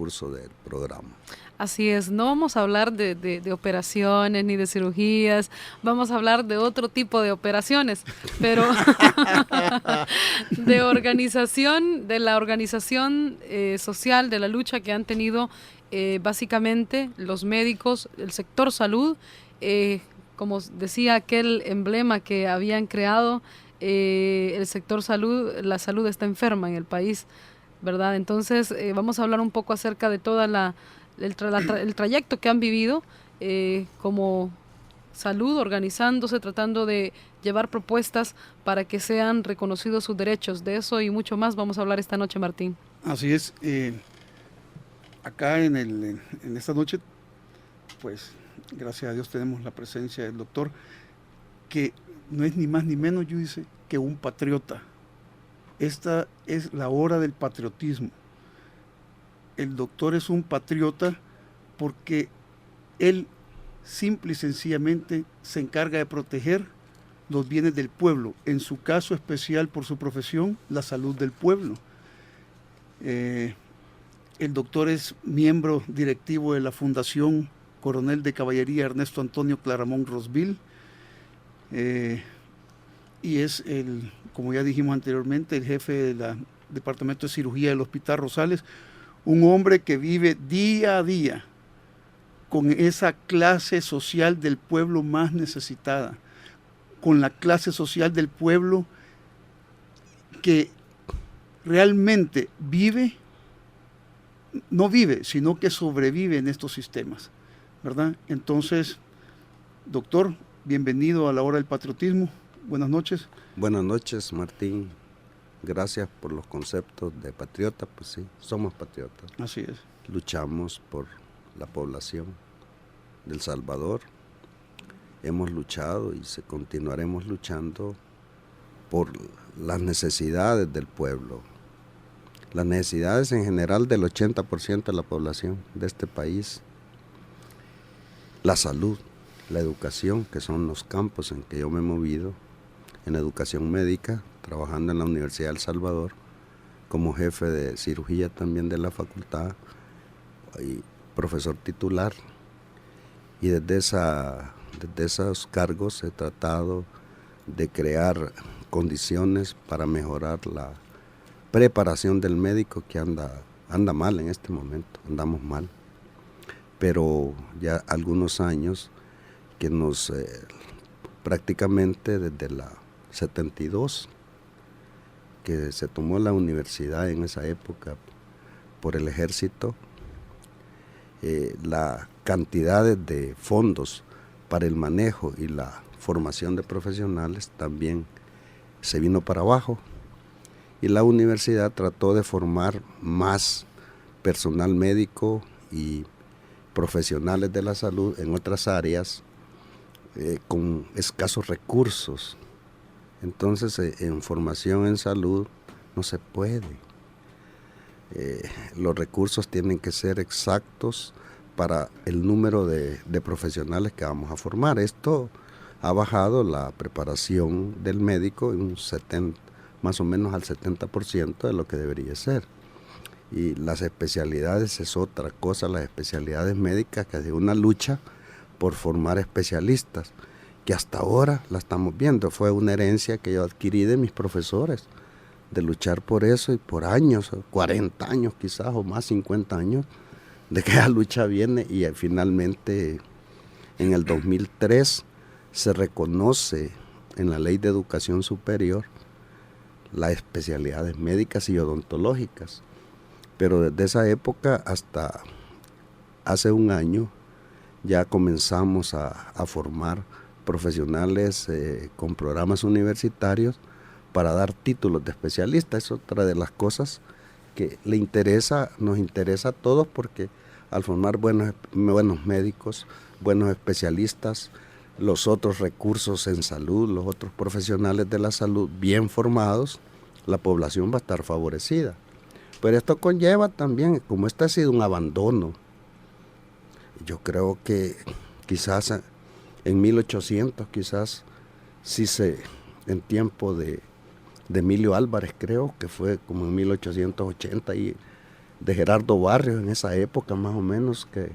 transcurso del programa. Así es, no vamos a hablar de operaciones ni de cirugías, vamos a hablar de otro tipo de operaciones, pero de organización, de la organización social, de la lucha que han tenido básicamente los médicos, el sector salud, como decía aquel emblema que habían creado, el sector salud, la salud está enferma en el país, ¿verdad? Entonces vamos a hablar un poco acerca de toda el trayecto que han vivido como salud, organizándose, tratando de llevar propuestas para que sean reconocidos sus derechos. De eso y mucho más vamos a hablar esta noche, Martín. Así es. Acá en esta noche, pues gracias a Dios tenemos la presencia del doctor, que no es ni más ni menos, yo dice, que un patriota. Esta es la hora del patriotismo. El doctor es un patriota porque él simple y sencillamente se encarga de proteger los bienes del pueblo, en su caso especial por su profesión, la salud del pueblo. El doctor es miembro directivo de la Fundación Coronel de Caballería Ernesto Antonio Claramón Rosville, y es, como ya dijimos anteriormente, el jefe del Departamento de Cirugía del Hospital Rosales, un hombre que vive día a día con esa clase social del pueblo más necesitada, con la clase social del pueblo que realmente vive, no vive, sino que sobrevive en estos sistemas, ¿verdad? Entonces, doctor, bienvenido a la hora del patriotismo. Buenas noches. Buenas noches, Martín. Gracias por los conceptos de patriota. Pues sí, somos patriotas. Así es. Luchamos por la población del Salvador. Hemos luchado y continuaremos luchando por las necesidades del pueblo. Las necesidades en general del 80% de la población de este país. La salud, la educación, que son los campos en que yo me he movido, en educación médica, trabajando en la Universidad de El Salvador, como jefe de cirugía también de la facultad y profesor titular. Y desde esos cargos he tratado de crear condiciones para mejorar la preparación del médico, que anda mal en este momento, andamos mal. Pero ya algunos años que prácticamente desde la 72, que se tomó la universidad en esa época por el ejército, la cantidad de fondos para el manejo y la formación de profesionales también se vino para abajo, y la universidad trató de formar más personal médico y profesionales de la salud en otras áreas con escasos recursos. Entonces, en formación en salud no se puede. Los recursos tienen que ser exactos para el número de profesionales que vamos a formar. Esto ha bajado la preparación del médico en más o menos al 70% de lo que debería ser. Y las especialidades es otra cosa, las especialidades médicas, que es una lucha por formar especialistas, que hasta ahora la estamos viendo. Fue una herencia que yo adquirí de mis profesores, de luchar por eso, y por años, 40 años quizás, o más, 50 años, de que la lucha viene, y finalmente en el 2003 se reconoce en la Ley de Educación Superior las especialidades médicas y odontológicas. Pero desde esa época hasta hace un año ya comenzamos a formar profesionales con programas universitarios para dar títulos de especialista. Es otra de las cosas que nos interesa a todos, porque al formar buenos médicos, buenos especialistas, los otros recursos en salud, los otros profesionales de la salud bien formados, la población va a estar favorecida. Pero esto conlleva también, como este ha sido un abandono, yo creo que quizás en 1800, quizás sí en tiempo de Emilio Álvarez, creo que fue como en 1880, y de Gerardo Barrios en esa época más o menos, que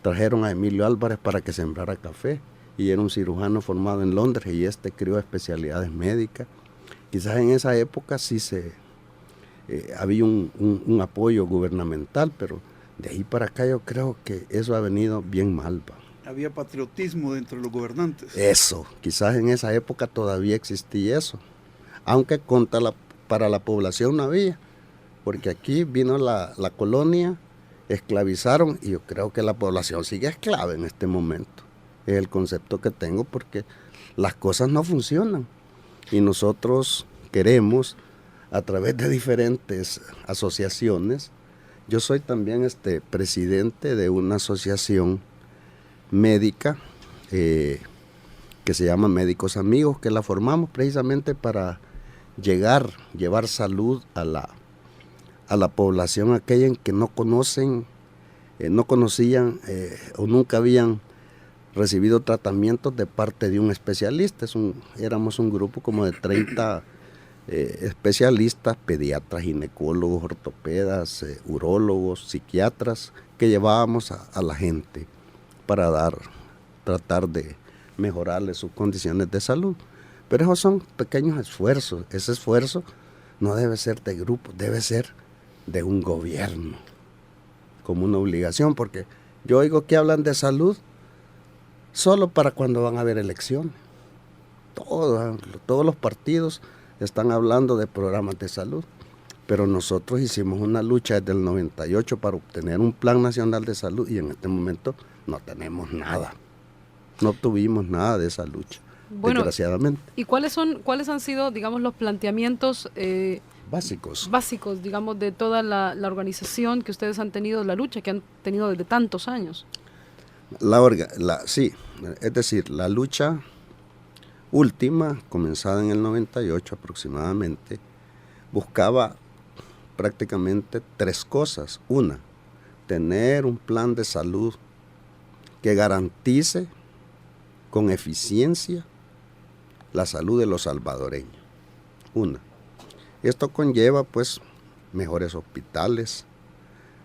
trajeron a Emilio Álvarez para que sembrara café, y era un cirujano formado en Londres y creó especialidades médicas. Quizás en esa época sí había un apoyo gubernamental, pero de ahí para acá yo creo que eso ha venido bien mal. Había patriotismo dentro de los gobernantes. Eso, quizás en esa época todavía existía eso, aunque para la población no había, porque aquí vino la colonia, esclavizaron, y yo creo que la población sigue esclava en este momento. Es el concepto que tengo, porque las cosas no funcionan y nosotros queremos, a través de diferentes asociaciones, yo soy también presidente de una asociación médica que se llama Médicos Amigos, que la formamos precisamente para llevar salud a la población aquella en que no conocían o nunca habían recibido tratamientos de parte de un especialista. Éramos un grupo como de 30 especialistas, pediatras, ginecólogos, ortopedas, urólogos, psiquiatras, que llevábamos a la gente para tratar de mejorarle sus condiciones de salud. Pero esos son pequeños esfuerzos. Ese esfuerzo no debe ser de grupo, debe ser de un gobierno, como una obligación, porque yo oigo que hablan de salud solo para cuando van a haber elecciones. Todos los partidos están hablando de programas de salud, pero nosotros hicimos una lucha desde el 98 para obtener un plan nacional de salud, y en este momento no tenemos nada. No tuvimos nada de esa lucha, desgraciadamente. ¿Y cuáles han sido, digamos, los planteamientos básicos, digamos, de toda la organización que ustedes han tenido, la lucha que han tenido desde tantos años? Sí, es decir, la lucha última, comenzada en el 98 aproximadamente, buscaba prácticamente 3 cosas. Una, tener un plan de salud que garantice con eficiencia la salud de los salvadoreños. Una. Esto conlleva pues mejores hospitales,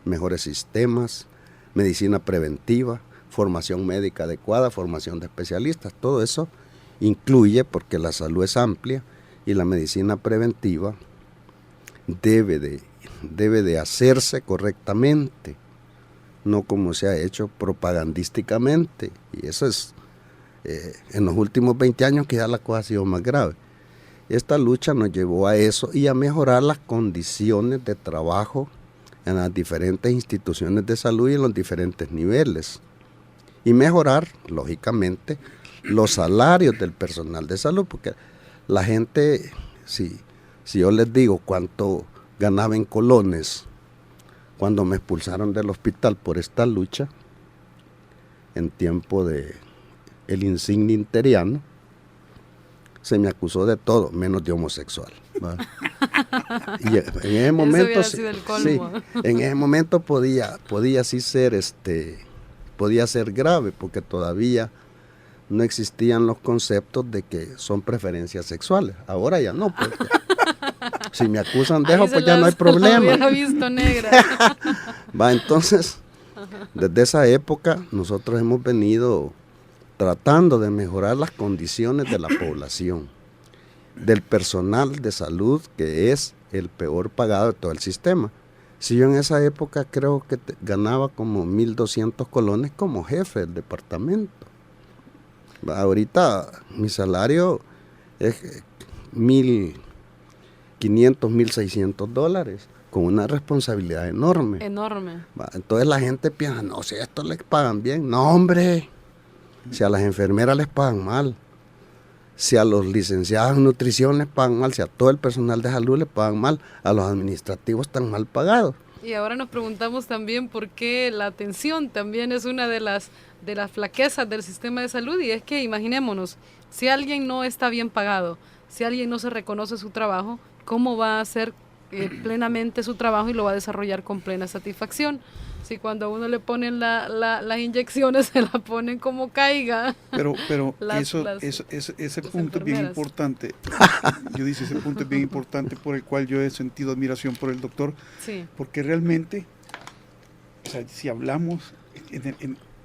mejores sistemas, medicina preventiva, formación médica adecuada, formación de especialistas. Todo eso incluye, porque la salud es amplia y la medicina preventiva debe de hacerse correctamente, no como se ha hecho propagandísticamente. Y eso es, en los últimos 20 años que ya la cosa ha sido más grave. Esta lucha nos llevó a eso y a mejorar las condiciones de trabajo en las diferentes instituciones de salud y en los diferentes niveles. Y mejorar, lógicamente, los salarios del personal de salud, porque la gente, si yo les digo cuánto ganaba en colones cuando me expulsaron del hospital por esta lucha, en tiempo de el insigne interiano, se me acusó de todo, menos de homosexual. Y en ese momento, en ese momento podía sí ser podía ser grave, porque todavía no existían los conceptos de que son preferencias sexuales. Ahora ya no, porque si me acusan de eso, pues ya no hay problema. Hubiera visto negra. Entonces, desde esa época nosotros hemos venido tratando de mejorar las condiciones de la población, del personal de salud, que es el peor pagado de todo el sistema. Si yo en esa época creo que ganaba como 1.200 colones como jefe del departamento. Ahorita mi salario es $1.500, $1.600, con una responsabilidad enorme. Entonces la gente piensa, no, si a esto les pagan bien. No, hombre, si a las enfermeras les pagan mal, si a los licenciados en nutrición les pagan mal, si a todo el personal de salud les pagan mal, a los administrativos están mal pagados. Y ahora nos preguntamos también por qué la atención también es una de las flaquezas del sistema de salud, y es que imaginémonos, si alguien no está bien pagado, si alguien no se reconoce su trabajo, ¿cómo va a hacer plenamente su trabajo y lo va a desarrollar con plena satisfacción? Si cuando a uno le ponen las inyecciones, se la ponen como caiga. Pero ese punto es bien importante. Ese punto es bien importante, por el cual yo he sentido admiración por el doctor, sí, porque realmente o sea, si hablamos,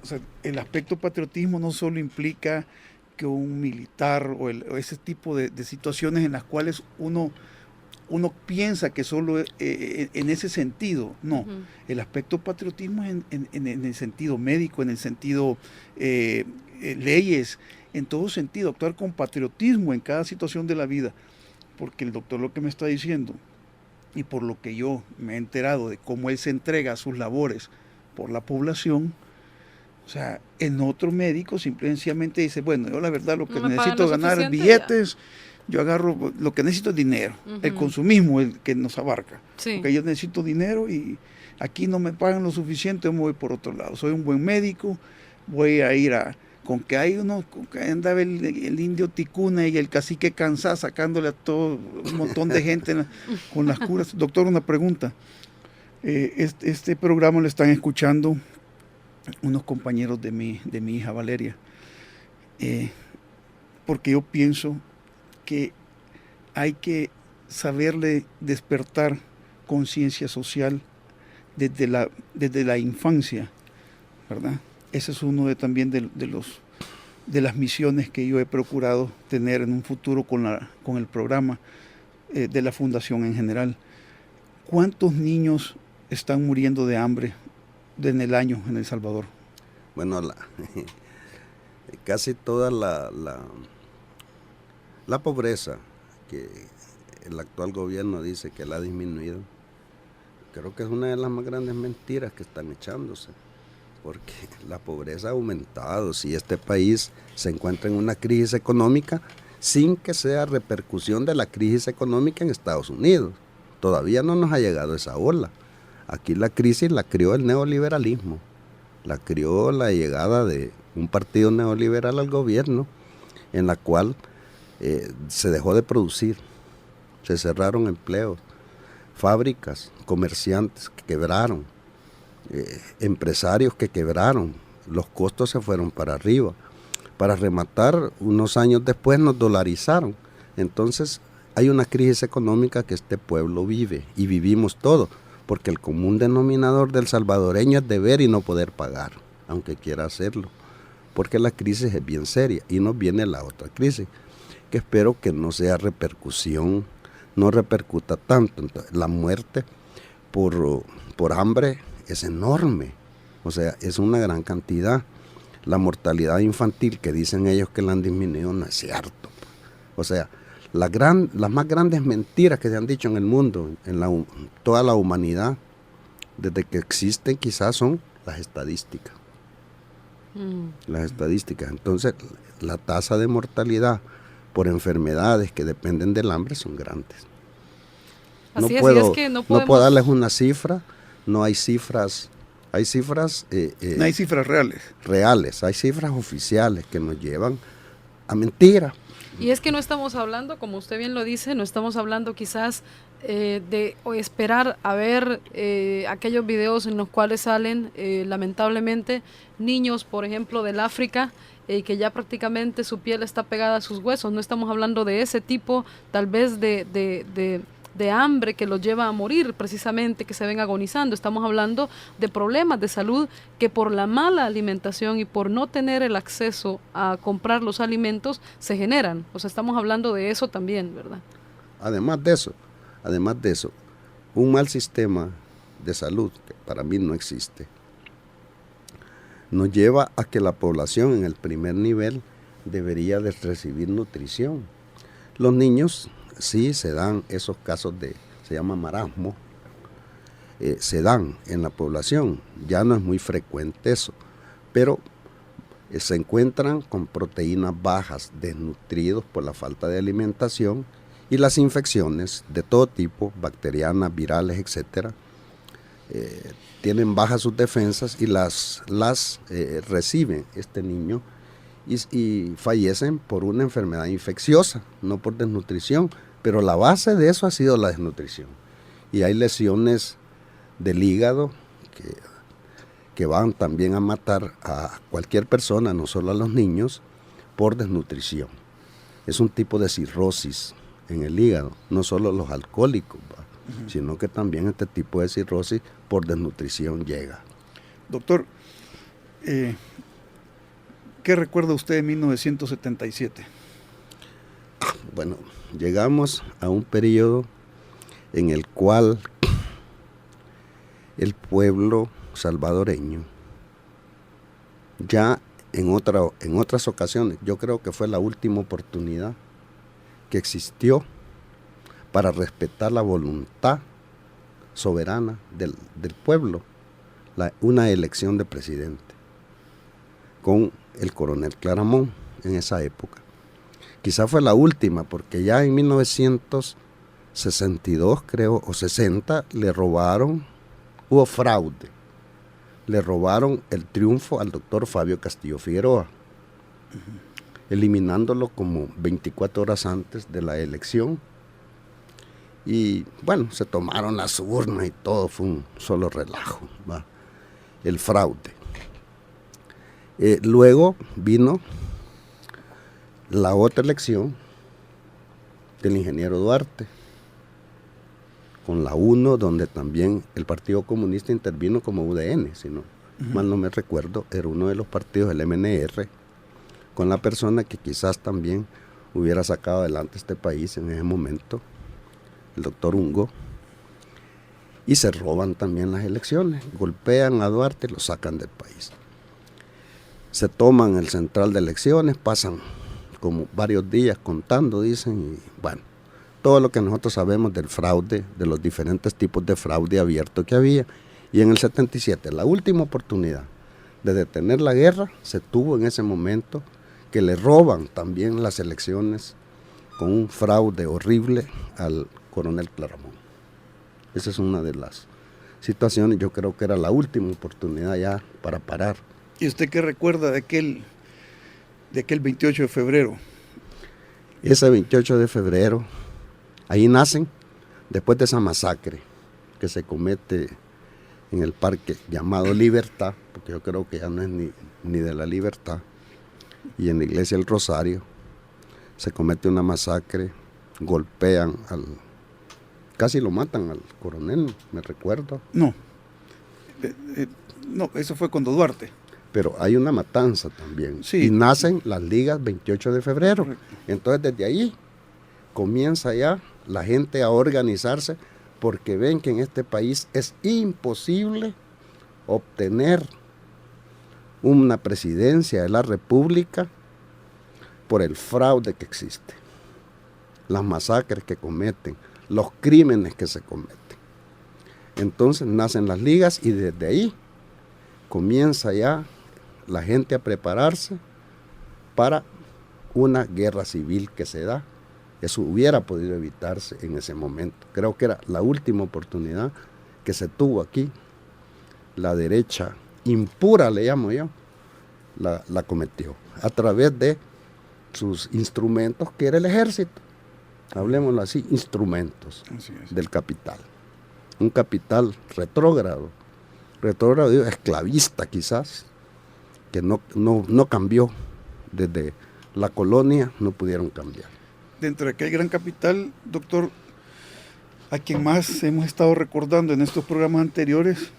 o sea, el aspecto patriotismo no solo implica que un militar o ese tipo de situaciones en las cuales uno piensa que solo en ese sentido, no. El aspecto patriotismo es en el sentido médico, en el sentido leyes, en todo sentido, actuar con patriotismo en cada situación de la vida, porque el doctor lo que me está diciendo, y por lo que yo me he enterado de cómo él se entrega a sus labores por la población, o sea, en otro médico simplemente dice, bueno, yo la verdad lo que necesito ganar billetes, yo agarro, lo que necesito es dinero, el consumismo es el que nos abarca, porque yo necesito dinero y aquí no me pagan lo suficiente, yo me voy por otro lado, soy un buen médico, voy a ir con que hay uno, con que andaba el indio Ticuna y el cacique Cansá sacándole a todo un montón de gente con las curas. Doctor, una pregunta, este programa lo están escuchando unos compañeros de mi hija Valeria, porque yo pienso que hay que saberle despertar conciencia social desde la infancia, ¿verdad? Ese es uno también de las misiones que yo he procurado tener en un futuro con el programa de la Fundación en general. ¿Cuántos niños están muriendo de hambre en el año en El Salvador? Bueno, casi toda la pobreza que el actual gobierno dice que la ha disminuido, creo que es una de las más grandes mentiras que están echándose, porque la pobreza ha aumentado. Si este país se encuentra en una crisis económica sin que sea repercusión de la crisis económica en Estados Unidos, todavía no nos ha llegado esa ola. Aquí la crisis la creó el neoliberalismo, la creó la llegada de un partido neoliberal al gobierno, en la cual se dejó de producir, se cerraron empleos, fábricas, comerciantes que quebraron, empresarios que quebraron, los costos se fueron para arriba. Para rematar, unos años después nos dolarizaron. Entonces hay una crisis económica que este pueblo vive y vivimos todos, porque el común denominador del salvadoreño es deber y no poder pagar, aunque quiera hacerlo, porque la crisis es bien seria y nos viene la otra crisis, que espero que no sea repercusión, no repercuta tanto. Entonces, la muerte por hambre es enorme, o sea, es una gran cantidad. La mortalidad infantil que dicen ellos que la han disminuido no es cierto. O sea, las más grandes mentiras que se han dicho en el mundo, en toda la humanidad, desde que existen quizás son las estadísticas. Las estadísticas. Entonces, la tasa de mortalidad por enfermedades que dependen del hambre son grandes. No puedo darles una cifra, no hay cifras. Hay cifras... no hay cifras reales. Reales, hay cifras oficiales que nos llevan a mentira. Y es que no estamos hablando, como usted bien lo dice, no estamos hablando quizás de esperar a ver aquellos videos en los cuales salen lamentablemente niños, por ejemplo, del África, que ya prácticamente su piel está pegada a sus huesos. No estamos hablando de ese tipo, tal vez de hambre que los lleva a morir precisamente, que se ven agonizando. Estamos hablando de problemas de salud que por la mala alimentación y por no tener el acceso a comprar los alimentos se generan. O sea, estamos hablando de eso también, ¿verdad? Además de eso, un mal sistema de salud, que para mí no existe, nos lleva a que la población en el primer nivel debería de recibir nutrición. Los niños sí se dan esos casos se llama marasmo, se dan en la población, ya no es muy frecuente eso, pero se encuentran con proteínas bajas, desnutridos por la falta de alimentación, y las infecciones de todo tipo, bacterianas, virales, etcétera, tienen bajas sus defensas y las recibe este niño y fallecen por una enfermedad infecciosa, no por desnutrición, pero la base de eso ha sido la desnutrición. Y hay lesiones del hígado que van también a matar a cualquier persona, no solo a los niños, por desnutrición. Es un tipo de cirrosis en el hígado, no solo los alcohólicos, sino que también este tipo de cirrosis por desnutrición llega. Doctor, ¿qué recuerda usted de 1977? Bueno, llegamos a un periodo en el cual el pueblo salvadoreño, ya en otras ocasiones, yo creo que fue la última oportunidad que existió para respetar la voluntad soberana del pueblo, una elección de presidente, con el coronel Claramón en esa época. Quizá fue la última, porque ya en 1962, creo, o 60, hubo fraude. Le robaron el triunfo al doctor Fabio Castillo Figueroa, eliminándolo como 24 horas antes de la elección. Y bueno, se tomaron las urnas y todo, fue un solo relajo, ¿va? El fraude. Luego vino la otra elección del ingeniero Duarte, con la 1, donde también el Partido Comunista intervino como UDN, si no mal no me recuerdo, era uno de los partidos del MNR, con la persona que quizás también hubiera sacado adelante este país en ese momento, el doctor Ungo, y se roban también las elecciones, golpean a Duarte y lo sacan del país. Se toman el central de elecciones, pasan como varios días contando, dicen, y bueno, todo lo que nosotros sabemos del fraude, de los diferentes tipos de fraude abierto que había. Y en el 77, la última oportunidad de detener la guerra, se tuvo en ese momento, que le roban también las elecciones con un fraude horrible al coronel Claramón. Esa es una de las situaciones, yo creo que era la última oportunidad ya para parar. ¿Y usted qué recuerda de aquel 28 de febrero? Ese 28 de febrero, ahí nacen, después de esa masacre que se comete en el parque llamado Libertad, porque yo creo que ya no es ni de la Libertad, y en la iglesia del Rosario, se comete una masacre, golpean casi lo matan al coronel, me recuerdo. No, eso fue cuando Duarte. Pero hay una matanza también, sí. Y nacen las ligas 28 de febrero, Correcto. Entonces desde ahí comienza ya la gente a organizarse, porque ven que en este país es imposible obtener una presidencia de la República por el fraude que existe, las masacres que cometen, los crímenes que se cometen. Entonces nacen las ligas y desde ahí comienza ya la gente a prepararse para una guerra civil que se da. Eso hubiera podido evitarse en ese momento. Creo que era la última oportunidad que se tuvo aquí. La derecha impura, le llamo yo, la cometió a través de sus instrumentos, que era el ejército. Hablemoslo así, instrumentos del capital. Un capital retrógrado, esclavista quizás, que no cambió. Desde la colonia no pudieron cambiar. Dentro de aquel gran capital, doctor, a quien más hemos estado recordando en estos programas anteriores,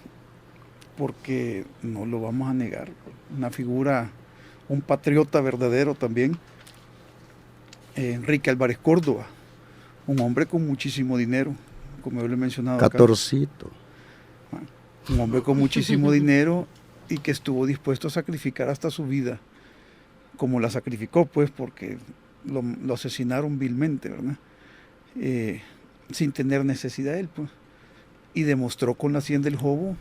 porque no lo vamos a negar, una figura, un patriota verdadero también, Enrique Álvarez Córdoba, un hombre con muchísimo dinero, como yo le he mencionado. Catorcito. Un hombre con muchísimo dinero y que estuvo dispuesto a sacrificar hasta su vida, como la sacrificó, pues, porque lo asesinaron vilmente, ¿verdad? Sin tener necesidad de él, pues. Y demostró con la Hacienda del Jobo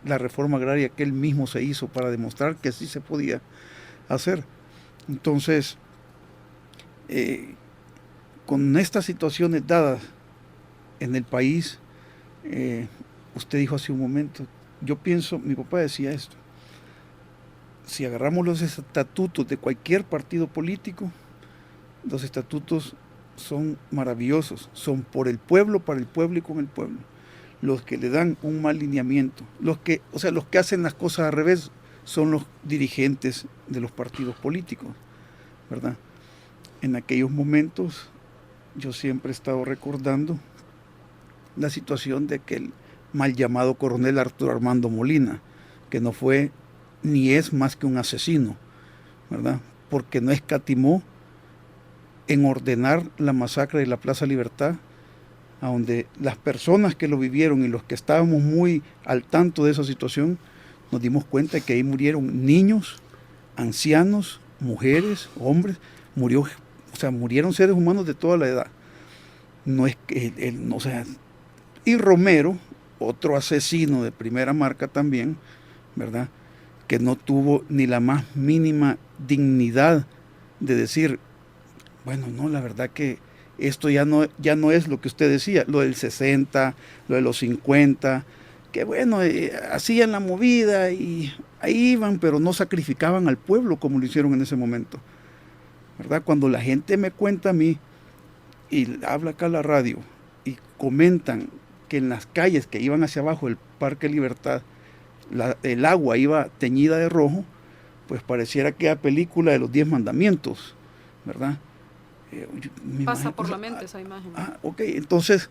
la reforma agraria que él mismo se hizo para demostrar que sí se podía hacer. Entonces, con estas situaciones dadas en el país, usted dijo hace un momento, yo pienso, mi papá decía esto, si agarramos los estatutos de cualquier partido político, los estatutos son maravillosos, son por el pueblo, para el pueblo y con el pueblo. Los que le dan un mal lineamiento, los que hacen las cosas al revés, son los dirigentes de los partidos políticos, ¿verdad? En aquellos momentos, yo siempre he estado recordando la situación de aquel mal llamado coronel Arturo Armando Molina, que no fue ni es más que un asesino, ¿verdad? Porque no escatimó en ordenar la masacre de la Plaza Libertad, a donde las personas que lo vivieron y los que estábamos muy al tanto de esa situación, nos dimos cuenta de que ahí murieron niños, ancianos, mujeres, hombres, murieron seres humanos de toda la edad. No es que y Romero, otro asesino de primera marca también, ¿verdad?, que no tuvo ni la más mínima dignidad de decir, bueno, no, la verdad que esto ya no es lo que usted decía, lo del 60, lo de los 50, que bueno, hacían la movida y ahí iban, pero no sacrificaban al pueblo como lo hicieron en ese momento, ¿verdad? Cuando la gente me cuenta a mí y habla acá a la radio y comentan que en las calles que iban hacia abajo del Parque Libertad, el agua iba teñida de rojo, pues pareciera que era película de los 10 mandamientos, ¿verdad? Pasa por la mente esa imagen. Ok, entonces,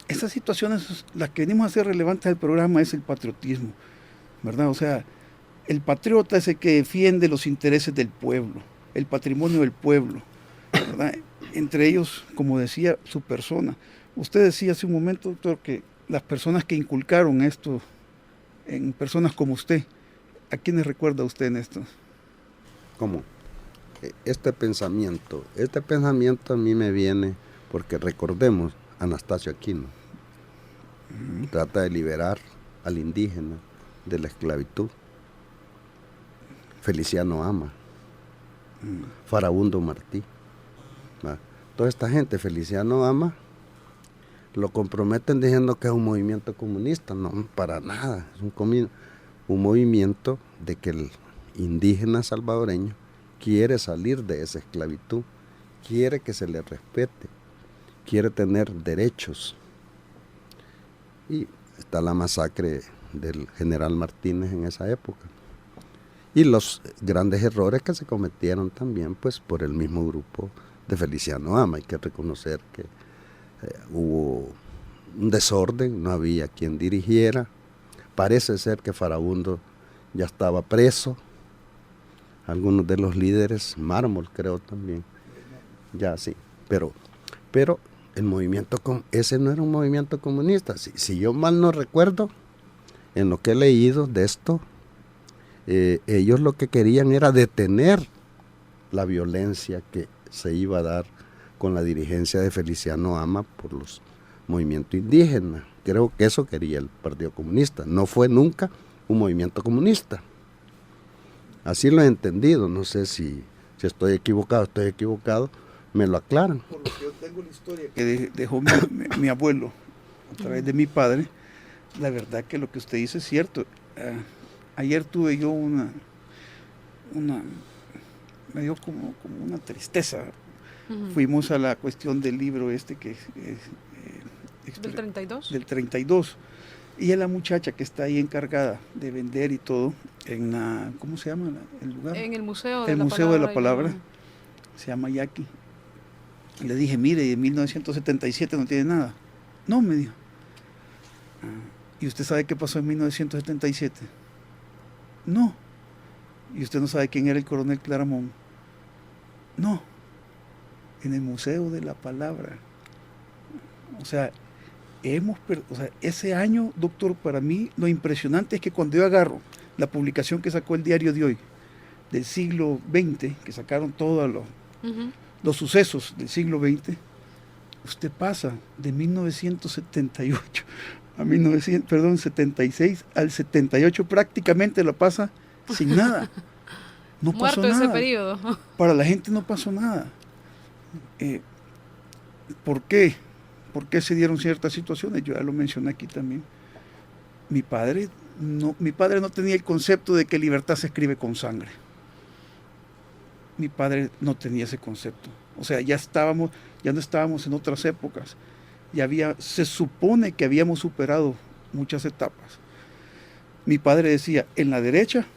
esas situaciones, las que venimos a hacer relevantes del programa es el patriotismo, ¿verdad? O sea, el patriota es el que defiende los intereses del pueblo, el patrimonio del pueblo, ¿verdad? Entre ellos, como decía, su persona. Usted decía hace un momento, doctor, que las personas que inculcaron esto en personas como usted, ¿a quiénes recuerda usted en esto? ¿Cómo? Este pensamiento a mí me viene porque recordemos, Anastasio Aquino trata de liberar al indígena de la esclavitud. Feliciano Ama, Farabundo Martí, toda esta gente, Feliciano Ama, lo comprometen diciendo que es un movimiento comunista. No, para nada, es un movimiento de que el indígena salvadoreño quiere salir de esa esclavitud, quiere que se le respete, quiere tener derechos. Y está la masacre del general Martínez en esa época. Y los grandes errores que se cometieron también pues por el mismo grupo de Feliciano Ama. Hay que reconocer que hubo un desorden, no había quien dirigiera. Parece ser que Farabundo ya estaba preso. Algunos de los líderes, Mármol creo también, ya sí, pero el movimiento, ese no era un movimiento comunista. Si yo mal no recuerdo, en lo que he leído de esto, ellos lo que querían era detener la violencia que se iba a dar con la dirigencia de Feliciano Ama por los movimientos indígenas. Creo que eso quería el Partido Comunista, no fue nunca un movimiento comunista. Así lo he entendido, no sé si estoy equivocado, me lo aclaran. Por lo que yo tengo la historia que dejó mi abuelo a través de mi padre, la verdad que lo que usted dice es cierto. Ayer tuve yo me dio como una tristeza. Fuimos a la cuestión del libro que ¿Del 32? Del 32. Y a la muchacha que está ahí encargada de vender y todo, en la, ¿cómo se llama el lugar? En el Museo de la Palabra. Se llama Jackie. Y le dije, mire, en 1977 no tiene nada. No, me dijo. ¿Y usted sabe qué pasó en 1977? No. ¿Y usted no sabe quién era el coronel Claramón? No. En el Museo de la Palabra. O sea, ese año, doctor, para mí lo impresionante es que cuando yo agarro la publicación que sacó el Diario de Hoy, del siglo XX, que sacaron todos los sucesos del siglo XX, usted pasa de 1978 a 76 al 78, prácticamente lo pasa sin nada. No pasó nada. Ese periodo. Para la gente no pasó nada. ¿Por qué? ¿Por qué se dieron ciertas situaciones? Yo ya lo mencioné aquí también. Mi padre no tenía el concepto de que libertad se escribe con sangre. Mi padre no tenía ese concepto. O sea, ya no estábamos en otras épocas. Se supone que habíamos superado muchas etapas. Mi padre decía, en la derecha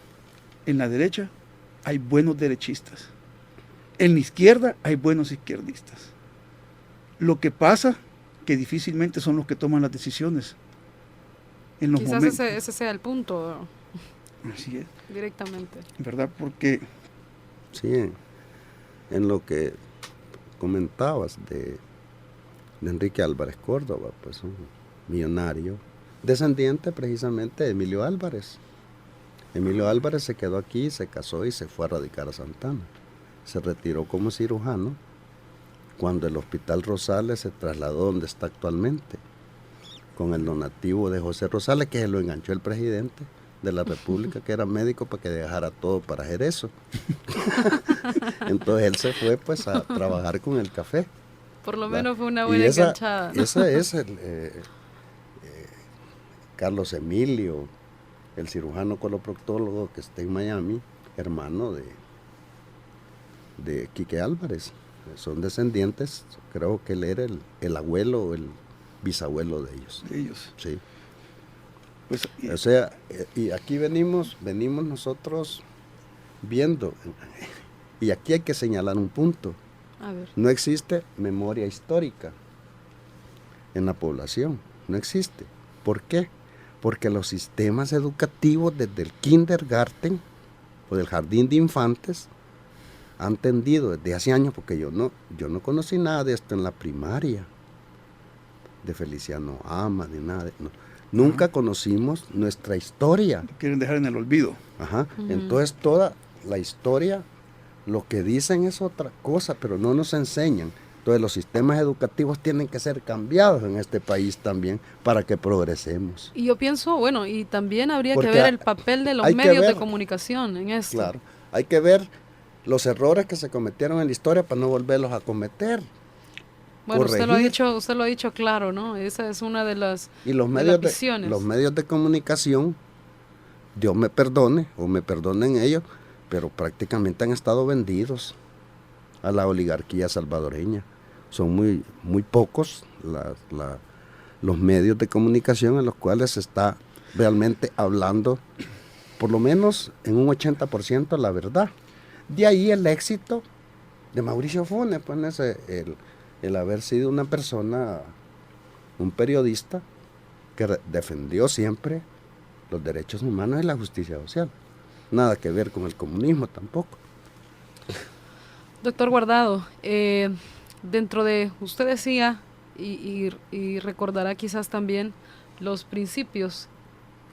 hay buenos derechistas. En la izquierda hay buenos izquierdistas. Lo que pasa que difícilmente son los que toman las decisiones. Quizás ese sea el punto. Así es. Directamente. ¿Verdad? Porque... Sí, en lo que comentabas de Enrique Álvarez Córdoba, pues un millonario, descendiente precisamente de Emilio Álvarez. Emilio Álvarez se quedó aquí, se casó y se fue a radicar a Santana. Se retiró como cirujano cuando el Hospital Rosales se trasladó donde está actualmente, con el donativo de José Rosales, que se lo enganchó el presidente de la República, que era médico, para que dejara todo para hacer eso. Entonces él se fue pues a trabajar con el café. Por lo menos fue una buena enganchada, ¿no? Esa es Carlos Emilio, el cirujano coloproctólogo que está en Miami, hermano de Quique Álvarez. Son descendientes, creo que él era el abuelo o el bisabuelo de ellos. De ellos. Sí. Pues, O sea, y aquí venimos nosotros viendo, y aquí hay que señalar un punto. A ver. No existe memoria histórica en la población, no existe. ¿Por qué? Porque los sistemas educativos desde el kindergarten o del jardín de infantes han tendido desde hace años, porque yo no conocí nada de esto en la primaria, de Feliciano Ama, ni nada. Nunca conocimos nuestra historia. Quieren dejar en el olvido. Ajá. Entonces toda la historia, lo que dicen es otra cosa, pero no nos enseñan. Entonces los sistemas educativos tienen que ser cambiados en este país también para que progresemos. Y yo pienso, bueno, y también habría Porque que ver el papel de los medios de comunicación en esto. Claro, hay que ver los errores que se cometieron en la historia para no volverlos a cometer. Bueno, usted lo ha dicho claro, ¿no? Esa es una de las visiones. Los medios de comunicación, Dios me perdone o me perdonen ellos, pero prácticamente han estado vendidos a la oligarquía salvadoreña. Son muy, muy pocos los medios de comunicación en los cuales se está realmente hablando, por lo menos en un 80% la verdad. De ahí el éxito de Mauricio Funes, pues el haber sido una persona, un periodista que defendió siempre los derechos humanos y la justicia social. Nada que ver con el comunismo tampoco. Doctor Guardado, dentro de, usted decía, y recordará quizás también los principios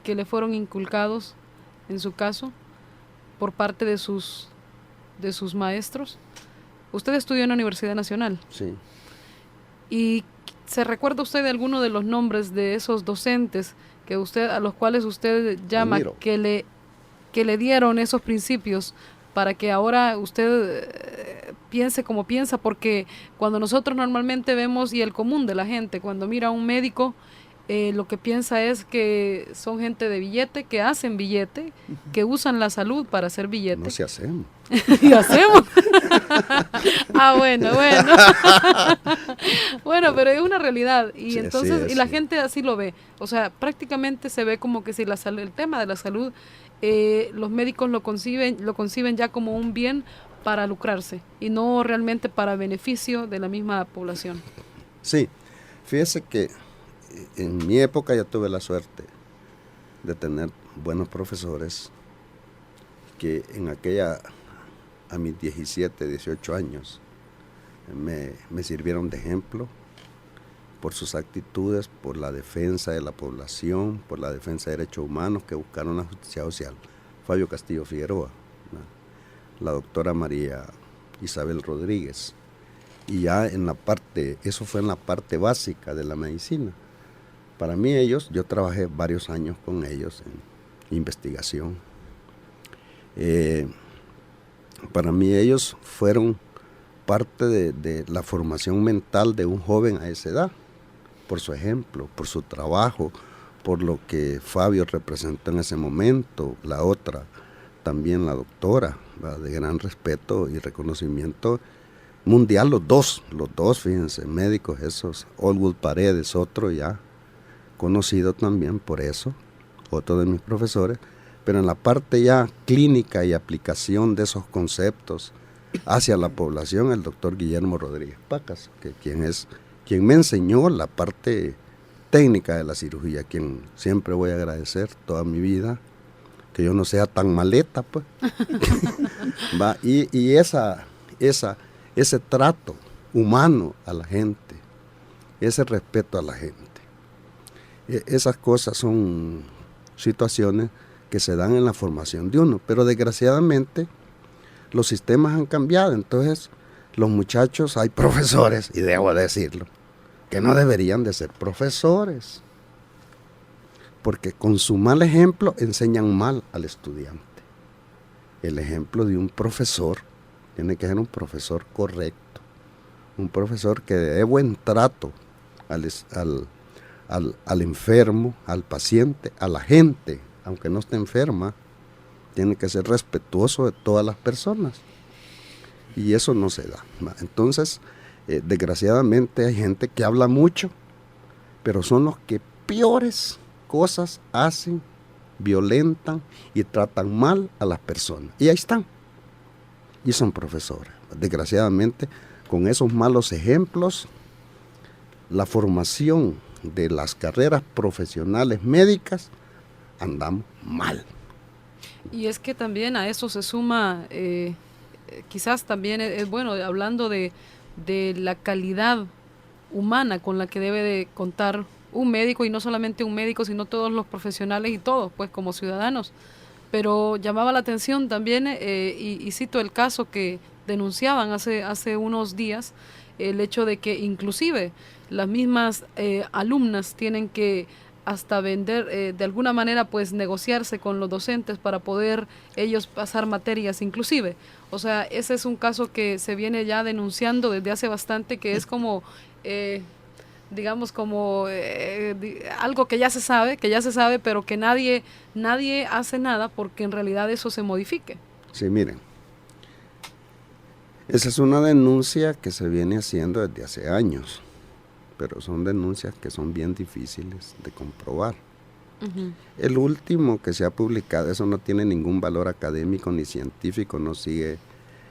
que le fueron inculcados, en su caso, por parte de sus maestros. Usted estudió en la Universidad Nacional. Sí. ¿Y se recuerda usted de alguno de los nombres de esos docentes a los cuales usted llama, que le dieron esos principios para que ahora usted piense como piensa? Porque cuando nosotros normalmente vemos, y el común de la gente, cuando mira a un médico, lo que piensa es que son gente de billete, que hacen billete, que usan la salud para hacer billete. No, si hacemos. Y hacemos. Bueno. Bueno, pero es una realidad. Y sí, entonces, y la gente así lo ve. O sea, prácticamente se ve como que si el tema de la salud, los médicos lo conciben ya como un bien para lucrarse y no realmente para beneficio de la misma población. Sí, fíjese que en mi época yo tuve la suerte de tener buenos profesores que a mis 17, 18 años, me sirvieron de ejemplo por sus actitudes, por la defensa de la población, por la defensa de derechos humanos, que buscaron la justicia social. Fabio Castillo Figueroa, la doctora María Isabel Rodríguez, y ya eso fue en la parte básica de la medicina. Para mí yo trabajé varios años con ellos en investigación. Para mí ellos fueron parte de la formación mental de un joven a esa edad, por su ejemplo, por su trabajo, por lo que Fabio representó en ese momento, la otra, también la doctora, ¿verdad?, de gran respeto y reconocimiento mundial, los dos, fíjense, médicos esos, Olwood Paredes, otro ya conocido también por eso, otro de mis profesores, pero en la parte ya clínica y aplicación de esos conceptos hacia la población, el doctor Guillermo Rodríguez Pacas, quien me enseñó la parte técnica de la cirugía, quien siempre voy a agradecer toda mi vida, que yo no sea tan maleta, pues. ¿Va? Y ese trato humano a la gente, ese respeto a la gente, esas cosas son situaciones que se dan en la formación de uno, pero desgraciadamente los sistemas han cambiado, entonces los muchachos, hay profesores, y debo decirlo, que no deberían de ser profesores, porque con su mal ejemplo enseñan mal al estudiante. El ejemplo de un profesor tiene que ser un profesor correcto, un profesor que dé buen trato al enfermo, al paciente, a la gente, aunque no esté enferma, tiene que ser respetuoso de todas las personas. Y eso no se da. Entonces, desgraciadamente hay gente que habla mucho, pero son los que peores cosas hacen, violentan y tratan mal a las personas. Y ahí están. Y son profesores. Desgraciadamente, con esos malos ejemplos, la formación de las carreras profesionales médicas andamos mal. Y es que también a eso se suma, quizás también es bueno, hablando de la calidad humana con la que debe de contar un médico, y no solamente un médico, sino todos los profesionales y todos, pues como ciudadanos. Pero llamaba la atención también, y cito el caso que denunciaban hace unos días, el hecho de que inclusive las mismas alumnas tienen que hasta vender, de alguna manera pues negociarse con los docentes para poder ellos pasar materias inclusive. O sea, ese es un caso que se viene ya denunciando desde hace bastante, que es como, digamos como algo que ya se sabe, pero que nadie hace nada porque en realidad eso se modifique. Sí, miren, esa es una denuncia que se viene haciendo desde hace años, pero son denuncias que son bien difíciles de comprobar. Uh-huh. El último que se ha publicado, eso no tiene ningún valor académico ni científico, no sigue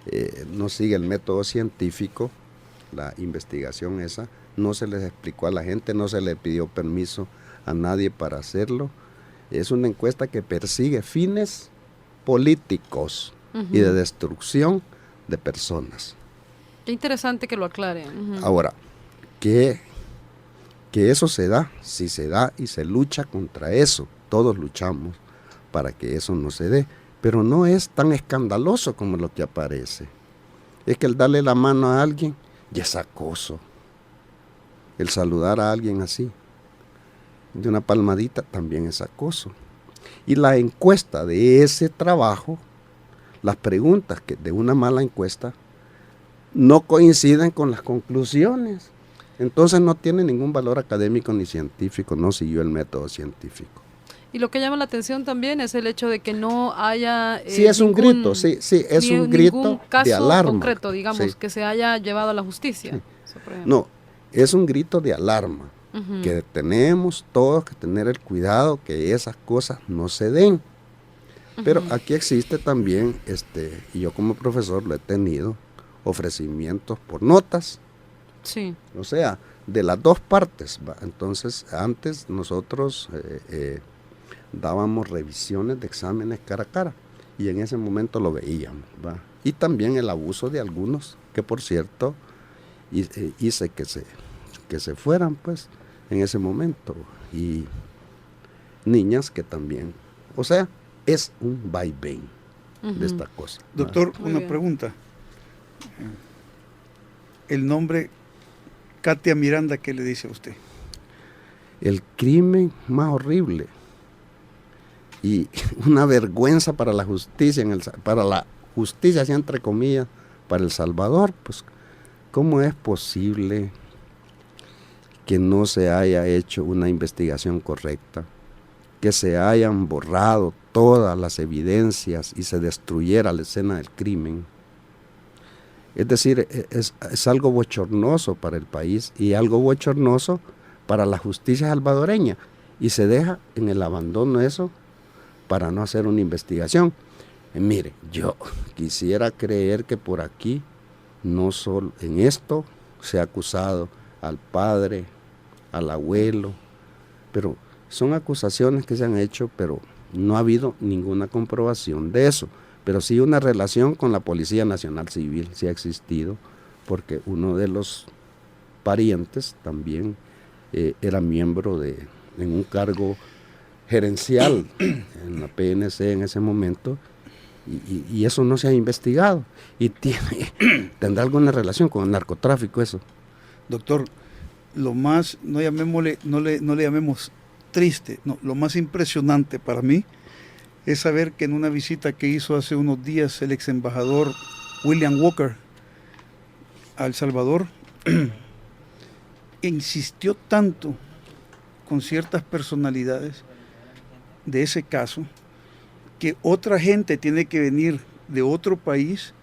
el método científico, la investigación esa, no se les explicó a la gente, no se le pidió permiso a nadie para hacerlo. Es una encuesta que persigue fines políticos uh-huh. y de destrucción de personas. Qué interesante que lo aclaren. Uh-huh. Ahora, que eso se da, si se da y se lucha contra eso, todos luchamos para que eso no se dé, pero no es tan escandaloso como lo que aparece. Es que el darle la mano a alguien ya es acoso. El saludar a alguien así, de una palmadita, también es acoso. Y la encuesta de ese trabajo, las preguntas de una mala encuesta, no coinciden con las conclusiones. Entonces no tiene ningún valor académico ni científico, no siguió el método científico. Y lo que llama la atención también es el hecho de que no haya sí, es un grito, sí, es un grito de alarma. Concreto, digamos, sí. que se haya llevado a la justicia. Sí. Eso, por no, es un grito de alarma, uh-huh. que tenemos todos que tener el cuidado que esas cosas no se den. Uh-huh. Pero aquí existe también, y yo como profesor lo he tenido, ofrecimientos por notas. Sí. O sea, de las dos partes, ¿va? Entonces, antes nosotros dábamos revisiones de exámenes cara a cara y en ese momento lo veíamos, ¿va? Y también el abuso de algunos, que por cierto hice que se fueran pues en ese momento, y niñas que también, o sea, es un vaivén uh-huh. de esta cosa. Doctor, una pregunta. El nombre Katia Miranda, ¿qué le dice a usted? El crimen más horrible y una vergüenza para la justicia, así entre comillas, para El Salvador. Pues, ¿cómo es posible que no se haya hecho una investigación correcta, que se hayan borrado todas las evidencias y se destruyera la escena del crimen? Es decir, es algo bochornoso para el país y algo bochornoso para la justicia salvadoreña, y se deja en el abandono eso para no hacer una investigación. Mire, yo quisiera creer que por aquí, no solo en esto, se ha acusado al padre, al abuelo, pero son acusaciones que se han hecho, pero no ha habido ninguna comprobación de eso, pero sí una relación con la Policía Nacional Civil, sí ha existido, porque uno de los parientes también era miembro en un cargo gerencial en la PNC en ese momento, y eso no se ha investigado, y tendrá alguna relación con el narcotráfico eso. Doctor, lo más, no le llamemos triste, no, lo más impresionante para mí es saber que en una visita que hizo hace unos días el ex embajador William Walker a El Salvador, insistió tanto con ciertas personalidades de ese caso, que otra gente tiene que venir de otro país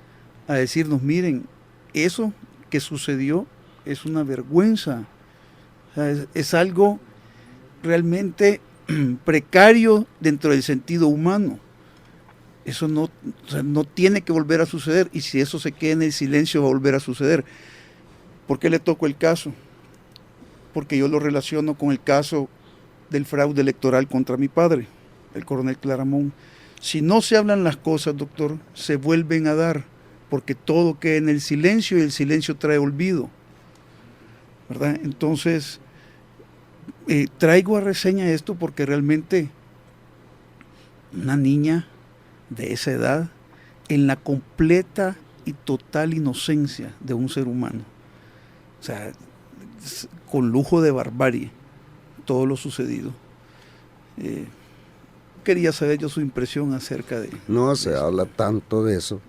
a decirnos, miren, eso que sucedió es una vergüenza, o sea, es algo realmente precario dentro del sentido humano. Eso no, o sea, no tiene que volver a suceder, y si eso se queda en el silencio va a volver a suceder. ¿Por qué le toco el caso? Porque yo lo relaciono con el caso del fraude electoral contra mi padre, el coronel Claramón. Si no se hablan las cosas, doctor, se vuelven a dar, porque todo queda en el silencio y el silencio trae olvido, ¿verdad? Entonces, traigo a reseña esto porque realmente una niña de esa edad, en la completa y total inocencia de un ser humano, o sea, con lujo de barbarie, todo lo sucedido. Quería saber yo su impresión acerca de... No se habla tanto de eso,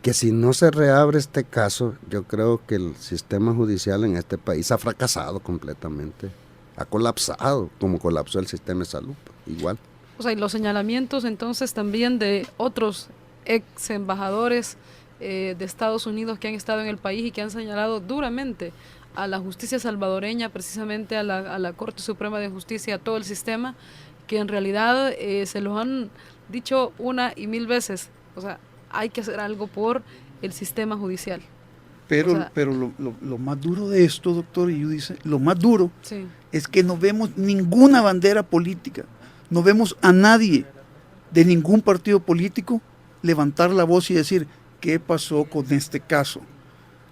que si no se reabre este caso, yo creo que el sistema judicial en este país ha fracasado completamente, ha colapsado, como colapsó el sistema de salud, igual. O sea, y los señalamientos entonces también de otros ex embajadores de Estados Unidos que han estado en el país y que han señalado duramente a la justicia salvadoreña, precisamente a la Corte Suprema de Justicia, a todo el sistema, que en realidad se los han dicho una y mil veces. O sea, hay que hacer algo por el sistema judicial. Pero, o sea, lo más duro de esto, doctor, y yo dice, lo más duro sí, es que no vemos ninguna bandera política, no vemos a nadie de ningún partido político levantar la voz y decir, ¿qué pasó con este caso?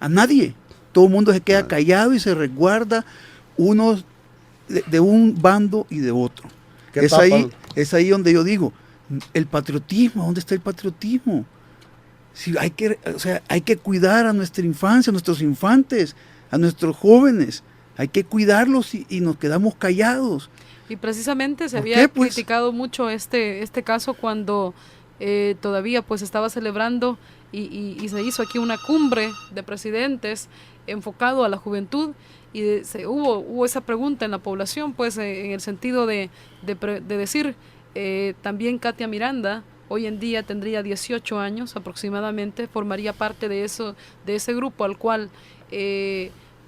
A nadie. Todo el mundo se queda callado y se resguarda, unos de un bando y de otro. Es ahí donde yo digo, el patriotismo, ¿dónde está el patriotismo? Si hay que cuidar a nuestra infancia, a nuestros infantes, a nuestros jóvenes, hay que cuidarlos y nos quedamos callados. Y precisamente se había criticado mucho este caso cuando todavía pues estaba celebrando y se hizo aquí una cumbre de presidentes enfocado a la juventud, y hubo esa pregunta en la población, pues en el sentido de decir, también Katia Miranda hoy en día tendría 18 años aproximadamente, formaría parte de ese grupo al cual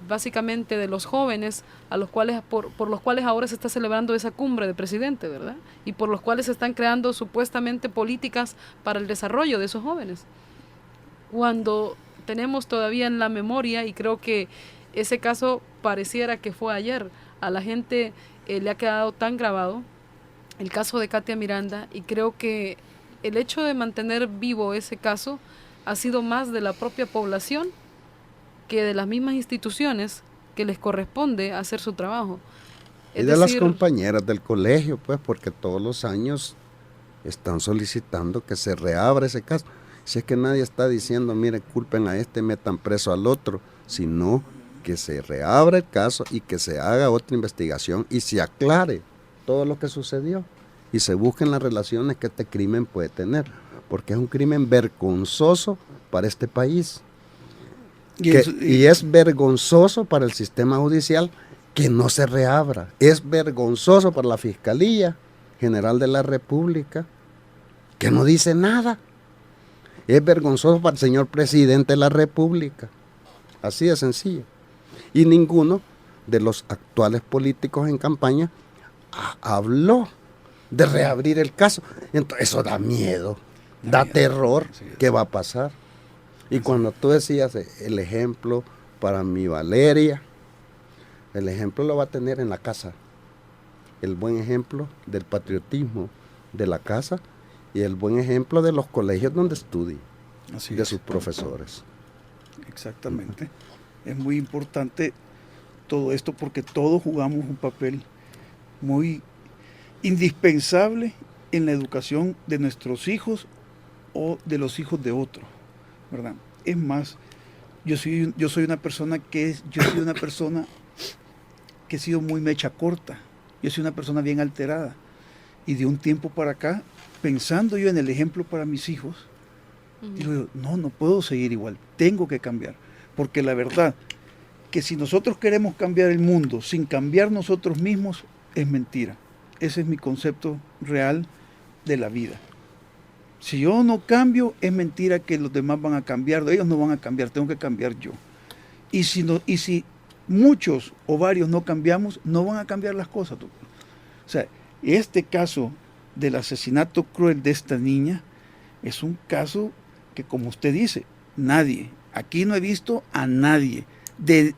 básicamente de los jóvenes a los cuales por los cuales ahora se está celebrando esa cumbre de presidente, ¿verdad? Y por los cuales se están creando supuestamente políticas para el desarrollo de esos jóvenes. Cuando tenemos todavía en la memoria, y creo que ese caso pareciera que fue ayer, a la gente le ha quedado tan grabado el caso de Katia Miranda, y creo que el hecho de mantener vivo ese caso ha sido más de la propia población que de las mismas instituciones que les corresponde hacer su trabajo. Y de las compañeras del colegio, pues, porque todos los años están solicitando que se reabra ese caso. Si es que nadie está diciendo, mire, culpen a este, metan preso al otro, sino que se reabra el caso y que se haga otra investigación y se aclare todo lo que sucedió y se busquen las relaciones que este crimen puede tener, porque es un crimen vergonzoso para este país. Y es vergonzoso para el sistema judicial que no se reabra. Es vergonzoso para la Fiscalía General de la República, que no dice nada. Es vergonzoso para el señor presidente de la República. Así de sencillo. Y ninguno de los actuales políticos en campaña habló de reabrir el caso. Entonces, eso da miedo, da terror. ¿Qué va a pasar? Y cuando tú decías el ejemplo para mi Valeria, el ejemplo lo va a tener en la casa. El buen ejemplo del patriotismo de la casa y el buen ejemplo de los colegios donde estudia, Así de es. sus profesores. Exactamente. Es muy importante todo esto porque todos jugamos un papel muy indispensable en la educación de nuestros hijos o de los hijos de otros, ¿verdad? Es más, yo soy una persona que he sido muy mecha corta. Yo soy una persona bien alterada. Y de un tiempo para acá, pensando yo en el ejemplo para mis hijos, digo yo, no puedo seguir igual, tengo que cambiar. Porque la verdad, que si nosotros queremos cambiar el mundo sin cambiar nosotros mismos, es mentira. Ese es mi concepto real de la vida. Si yo no cambio, es mentira que los demás van a cambiar, ellos no van a cambiar, tengo que cambiar yo. Y si muchos o varios no cambiamos, no van a cambiar las cosas. O sea, este caso del asesinato cruel de esta niña es un caso que, como usted dice, nadie, aquí no he visto a nadie,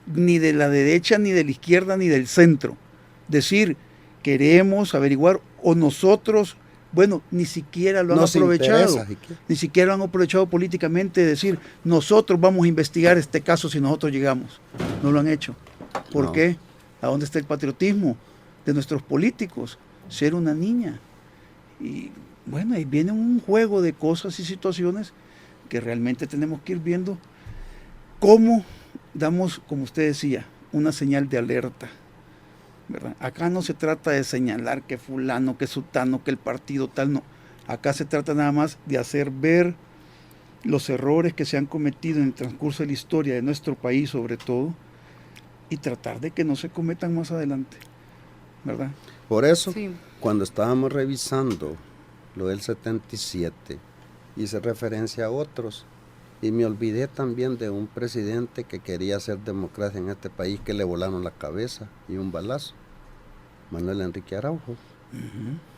ni de la derecha, ni de la izquierda, ni del centro, decir, queremos averiguar, o nosotros, bueno, ni siquiera lo han aprovechado, ni siquiera lo han aprovechado políticamente, decir, nosotros vamos a investigar este caso si nosotros llegamos. No lo han hecho. ¿Por qué? ¿A dónde está el patriotismo de nuestros políticos? Ser una niña. Y bueno, ahí viene un juego de cosas y situaciones que realmente tenemos que ir viendo cómo damos, como usted decía, una señal de alerta, ¿verdad? Acá no se trata de señalar que fulano, que sutano, que el partido tal, no. Acá se trata nada más de hacer ver los errores que se han cometido en el transcurso de la historia de nuestro país, sobre todo, y tratar de que no se cometan más adelante, ¿verdad? Por eso, sí, cuando estábamos revisando lo del 77, hice referencia a otros, y me olvidé también de un presidente que quería hacer democracia en este país, que le volaron la cabeza y un balazo. Manuel Enrique Araujo.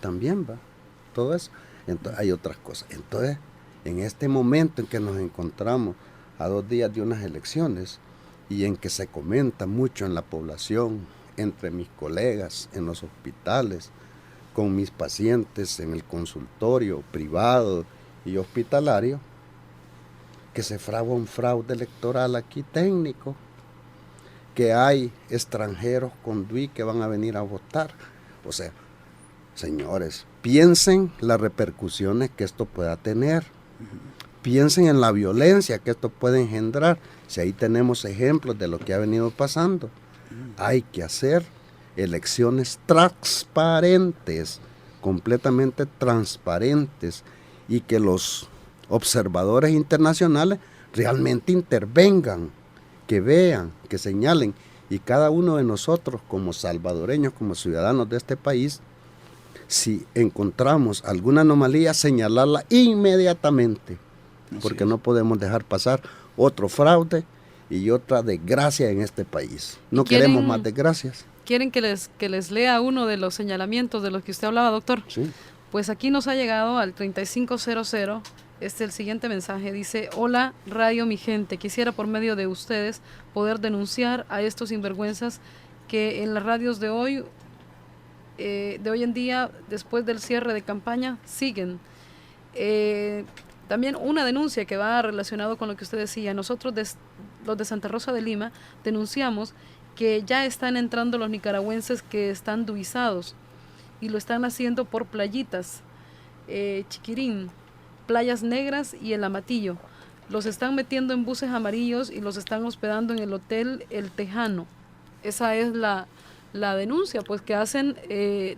También va. Todo eso. Entonces, hay otras cosas. Entonces, en este momento en que nos encontramos a 2 días de unas elecciones y en que se comenta mucho en la población, entre mis colegas, en los hospitales, con mis pacientes, en el consultorio privado y hospitalario, que se fragua un fraude electoral aquí técnico, que hay extranjeros con DUI que van a venir a votar. O sea, señores, piensen las repercusiones que esto pueda tener. Piensen en la violencia que esto puede engendrar. Si ahí tenemos ejemplos de lo que ha venido pasando. Hay que hacer elecciones transparentes, completamente transparentes, y que los observadores internacionales realmente intervengan, que vean, que señalen, y cada uno de nosotros como salvadoreños, como ciudadanos de este país, si encontramos alguna anomalía, señalarla inmediatamente, porque no podemos dejar pasar otro fraude y otra desgracia en este país. No queremos más desgracias. ¿Quieren que les lea uno de los señalamientos de los que usted hablaba, doctor? Sí. Pues aquí nos ha llegado al 3500. El siguiente mensaje dice: hola radio mi gente, quisiera por medio de ustedes poder denunciar a estos sinvergüenzas que en las radios de hoy en día, después del cierre de campaña, siguen. También una denuncia que va relacionado con lo que usted decía. Nosotros los de Santa Rosa de Lima denunciamos que ya están entrando los nicaragüenses que están duizados y lo están haciendo por playitas, Chiquirín, Playas Negras y El Amatillo. Los están metiendo en buses amarillos y los están hospedando en el hotel El Tejano. Esa es la denuncia pues que hacen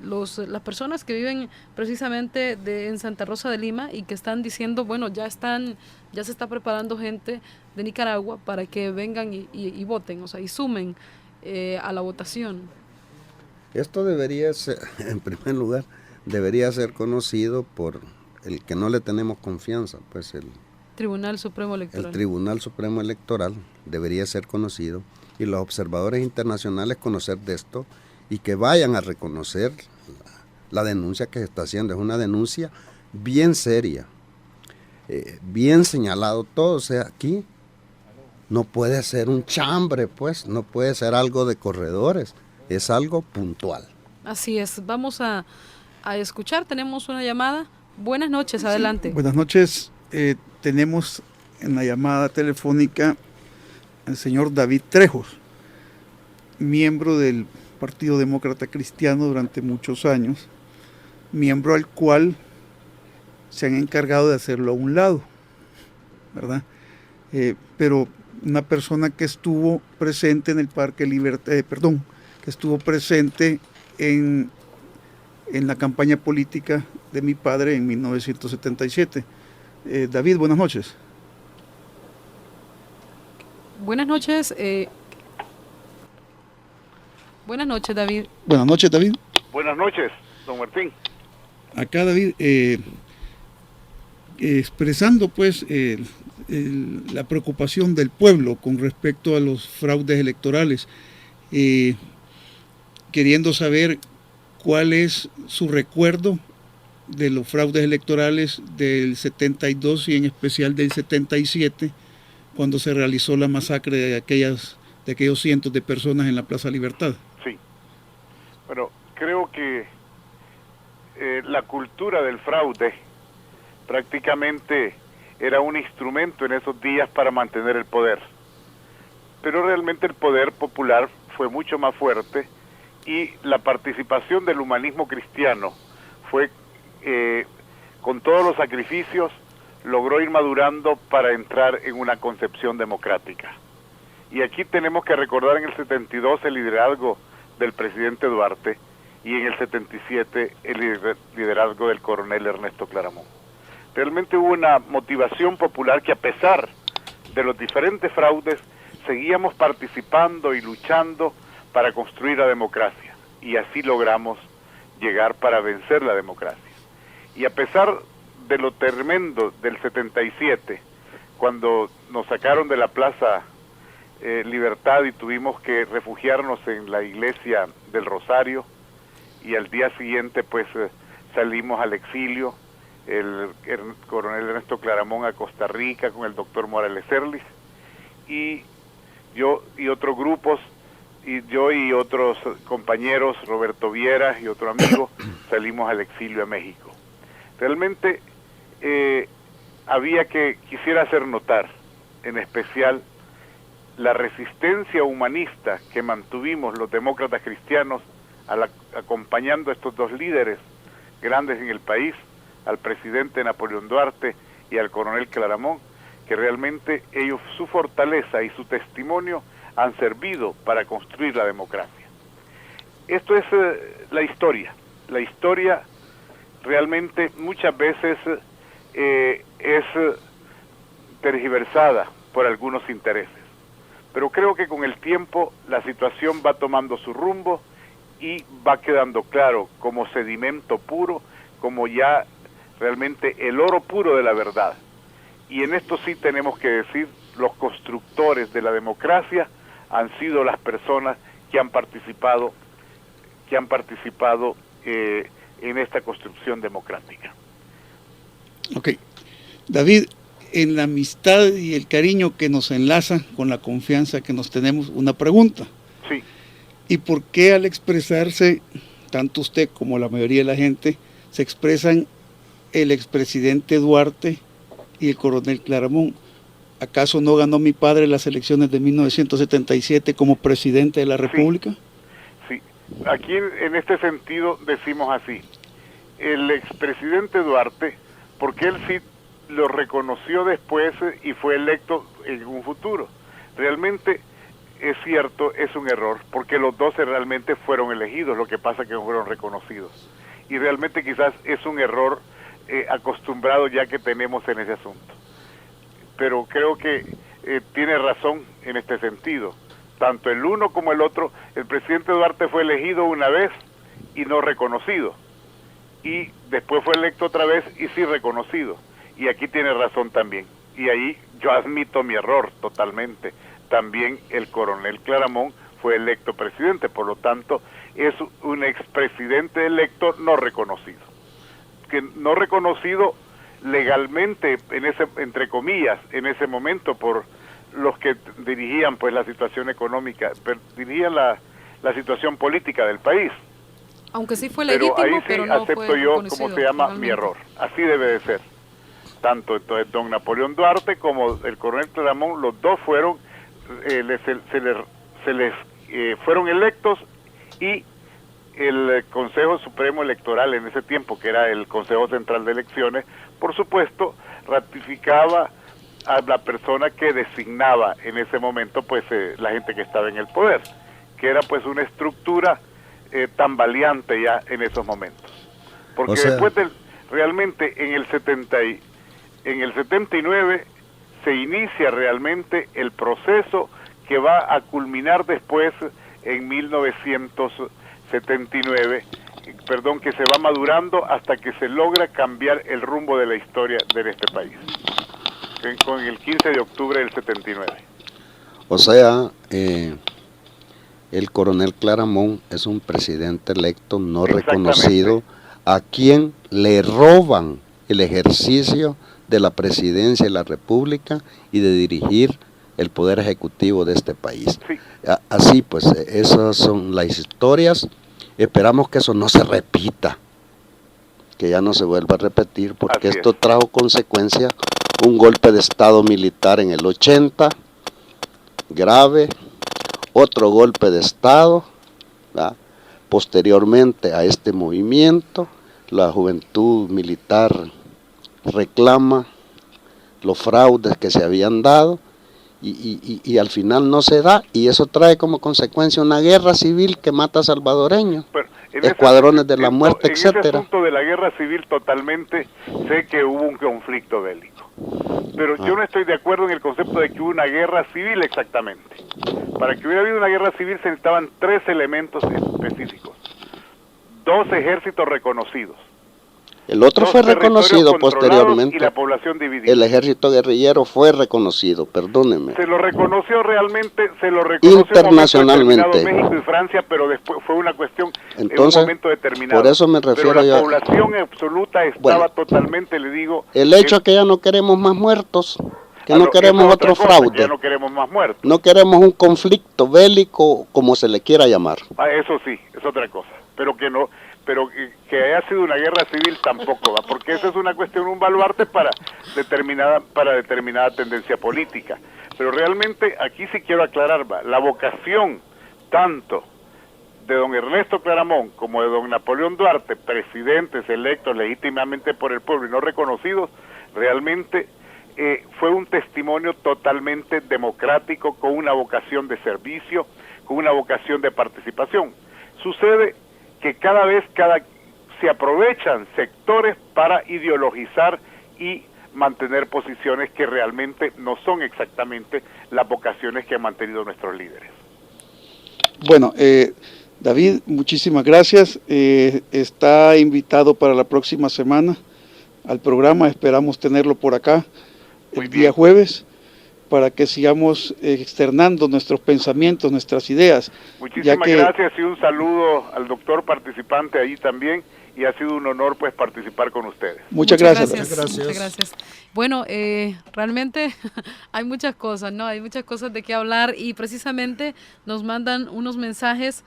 las personas que viven precisamente en Santa Rosa de Lima y que están diciendo, bueno, ya se está preparando gente de Nicaragua para que vengan y voten, o sea, y sumen a la votación. Esto debería ser, en primer lugar, debería ser conocido por el que no le tenemos confianza, pues el Tribunal Supremo Electoral. El Tribunal Supremo Electoral debería ser conocido y los observadores internacionales conocer de esto y que vayan a reconocer la denuncia que se está haciendo. Es una denuncia bien seria, bien señalado todo. O sea, aquí no puede ser un chambre, pues, no puede ser algo de corredores, es algo puntual. Así es, vamos a a escuchar. Tenemos una llamada. Buenas noches, adelante. Sí, buenas noches. Tenemos en la llamada telefónica al señor David Trejos, miembro del Partido Demócrata Cristiano durante muchos años, miembro al cual se han encargado de hacerlo a un lado, ¿verdad? Pero una persona que estuvo presente en el Parque Libertad, que estuvo presente en la campaña política de mi padre en 1977. David, buenas noches. Buenas noches. Buenas noches, David. Buenas noches, David. Buenas noches, don Martín. Acá, David, expresando pues la preocupación del pueblo con respecto a los fraudes electorales, queriendo saber cuál es su recuerdo de los fraudes electorales del 72 y en especial del 77, cuando se realizó la masacre de aquellos cientos de personas en la Plaza Libertad. Sí. Bueno, creo que la cultura del fraude prácticamente era un instrumento en esos días para mantener el poder. Pero realmente el poder popular fue mucho más fuerte y la participación del humanismo cristiano fue, con todos los sacrificios, logró ir madurando para entrar en una concepción democrática. Y aquí tenemos que recordar en el 72 el liderazgo del presidente Duarte y en el 77 el liderazgo del coronel Ernesto Claramón. Realmente hubo una motivación popular que, a pesar de los diferentes fraudes, seguíamos participando y luchando para construir la democracia, y así logramos llegar para vencer la democracia. Y a pesar de lo tremendo del 77, cuando nos sacaron de la Plaza Libertad y tuvimos que refugiarnos en la iglesia del Rosario, y al día siguiente pues salimos al exilio, el coronel Ernesto Claramón a Costa Rica con el doctor Morales Serlis, y yo y otros grupos, y yo y otros compañeros, Roberto Viera y otro amigo, salimos al exilio a México. Realmente quisiera hacer notar, en especial, la resistencia humanista que mantuvimos los demócratas cristianos acompañando a estos dos líderes grandes en el país, al presidente Napoleón Duarte y al coronel Claramón, que realmente ellos, su fortaleza y su testimonio han servido para construir la democracia. Esto es la historia. La historia realmente muchas veces es tergiversada por algunos intereses, pero creo que con el tiempo la situación va tomando su rumbo y va quedando claro como sedimento puro, como ya realmente el oro puro de la verdad. Y en esto sí tenemos que decir, los constructores de la democracia han sido las personas que han participado en esta construcción democrática. Ok. David, en la amistad y el cariño que nos enlaza con la confianza que nos tenemos, una pregunta. Sí. ¿Y por qué al expresarse, tanto usted como la mayoría de la gente, se expresan el expresidente Duarte y el coronel Claramón? ¿Acaso no ganó mi padre las elecciones de 1977 como presidente de la República? Sí. Aquí en este sentido decimos así: el expresidente Duarte, porque él sí lo reconoció después y fue electo en un futuro. Realmente es cierto, es un error, porque los dos realmente fueron elegidos, lo que pasa que no fueron reconocidos. Y realmente quizás es un error acostumbrado ya que tenemos en ese asunto. Pero creo que tiene razón en este sentido. Tanto el uno como el otro, el presidente Duarte fue elegido una vez y no reconocido. Y después fue electo otra vez y sí reconocido. Y aquí tiene razón también. Y ahí yo admito mi error totalmente. También el coronel Claramón fue electo presidente, por lo tanto es un expresidente electo no reconocido. Que no reconocido legalmente, entre comillas, en ese momento por los que dirigían pues la situación económica, dirigían la situación política del país. Aunque sí fue Pero legítimo, ahí sí pero no acepto fue yo, reconocido como se llama, legalmente. mi error. Así debe de ser. Tanto entonces don Napoleón Duarte como el coronel Claramón, los dos fueron, se les fueron electos, y el Consejo Supremo Electoral en ese tiempo, que era el Consejo Central de Elecciones, por supuesto, ratificaba a la persona que designaba en ese momento pues la gente que estaba en el poder, que era pues una estructura tambaleante ya en esos momentos. Porque O sea, después realmente en el 79 se inicia realmente el proceso que va a culminar después en 1979, que se va madurando hasta que se logra cambiar el rumbo de la historia de este país, con el 15 de octubre del 79. o sea, el coronel Claramón es un presidente electo no reconocido a quien le roban el ejercicio de la presidencia de la República y de dirigir el poder ejecutivo de este país. Sí. Así pues, esas son las historias. Esperamos que eso no se repita, que ya no se vuelva a repetir, porque esto trajo consecuencia un golpe de estado militar en el 80, grave, otro golpe de estado, ¿verdad? Posteriormente a este movimiento, la juventud militar reclama los fraudes que se habían dado, y al final no se da, y eso trae como consecuencia una guerra civil que mata a salvadoreños, escuadrones de la muerte, etcétera. En ese asunto de la guerra civil totalmente sé que hubo un conflicto bélico, pero yo no estoy de acuerdo en el concepto de que hubo una guerra civil exactamente. Para que hubiera habido una guerra civil se necesitaban 3 elementos específicos: 2 ejércitos reconocidos, el otro fue reconocido posteriormente. Y la población dividida. El ejército guerrillero fue reconocido, perdóneme. Se lo reconoció realmente, se lo reconoció internacionalmente. México y Francia, pero después fue una cuestión. Entonces, en un momento determinado. Por eso me refiero pero la yo. Población absoluta estaba totalmente, le digo. El hecho es que ya no queremos más muertos, que no queremos otro fraude. Ya no queremos más muertos. No queremos un conflicto bélico, como se le quiera llamar. Eso sí, es otra cosa, pero que no. Pero que haya sido una guerra civil tampoco va, porque esa es una cuestión, un baluarte para determinada tendencia política. Pero realmente aquí sí quiero aclarar, la vocación tanto de don Ernesto Claramón como de don Napoleón Duarte, presidentes electos legítimamente por el pueblo y no reconocidos, realmente fue un testimonio totalmente democrático, con una vocación de servicio, con una vocación de participación. Sucede que cada vez se aprovechan sectores para ideologizar y mantener posiciones que realmente no son exactamente las vocaciones que han mantenido nuestros líderes. Bueno, David, muchísimas gracias. Está invitado para la próxima semana al programa, esperamos tenerlo por acá el día jueves, para que sigamos externando nuestros pensamientos, nuestras ideas. Muchísimas gracias y un saludo al doctor participante allí también, y ha sido un honor pues participar con ustedes. Muchas gracias. Muchas gracias. Bueno, realmente hay muchas cosas, ¿no? Hay muchas cosas de qué hablar, y precisamente nos mandan unos mensajes.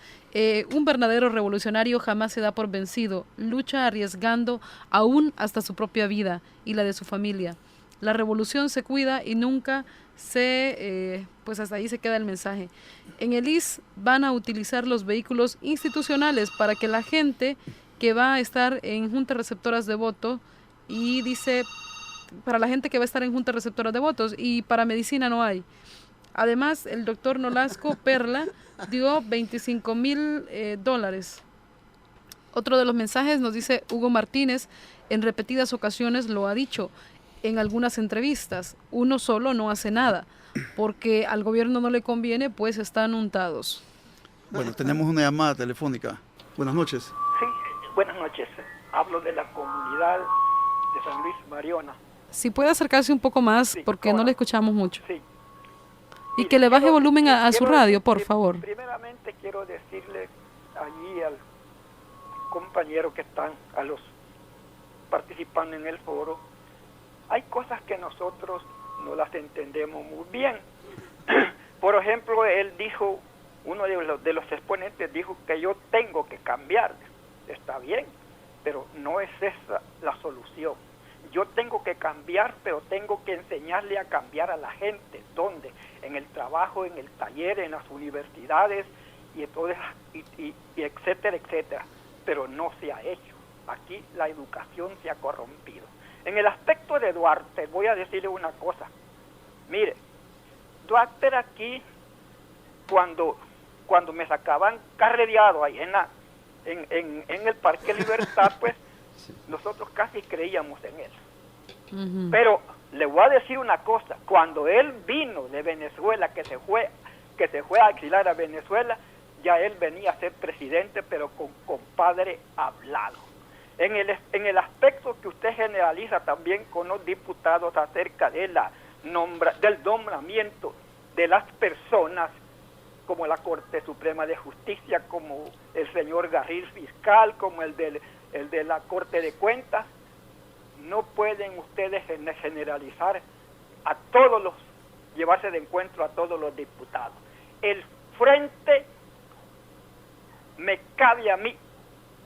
Un verdadero revolucionario jamás se da por vencido, lucha arriesgando aún hasta su propia vida y la de su familia. La revolución se cuida y nunca pues hasta ahí se queda el mensaje. En el IS van a utilizar los vehículos institucionales para que la gente que va a estar en juntas receptoras de voto, y dice, para la gente que va a estar en juntas receptoras de votos, y para medicina no hay. Además, el doctor Nolasco Perla dio $25,000. Otro de los mensajes nos dice Hugo Martínez, en repetidas ocasiones lo ha dicho en algunas entrevistas: uno solo no hace nada, porque al gobierno no le conviene, pues están untados. Bueno, tenemos una llamada telefónica. Buenas noches. Sí, buenas noches. Hablo de la comunidad de San Luis Mariona. Si puede acercarse un poco más, sí, porque no le escuchamos mucho. Sí. Y que le baje volumen a su radio, por favor. Primeramente quiero decirle allí al compañero que están, a los participantes en el foro, hay cosas que nosotros no las entendemos muy bien. Por ejemplo, él dijo, uno de los exponentes dijo que yo tengo que cambiar. está bien, pero no es esa la solución. Yo tengo que cambiar, pero tengo que enseñarle a cambiar a la gente. ¿Dónde? En el trabajo, en el taller, en las universidades, y etcétera, etcétera. Pero no se ha hecho. Aquí la educación se ha corrompido. En el aspecto de Duarte, voy a decirle una cosa. Mire, Duarte aquí, cuando me sacaban carrereado ahí en el Parque Libertad, pues nosotros casi creíamos en él. Uh-huh. Pero le voy a decir una cosa, cuando él vino de Venezuela, que se fue a exilar a Venezuela, ya él venía a ser presidente, pero con compadre hablado. En el aspecto que usted generaliza también con los diputados acerca de del nombramiento de las personas, como la Corte Suprema de Justicia, como el señor Garril fiscal, como el de la Corte de Cuentas, no pueden ustedes generalizar a llevarse de encuentro a todos los diputados. El frente, me cabe a mí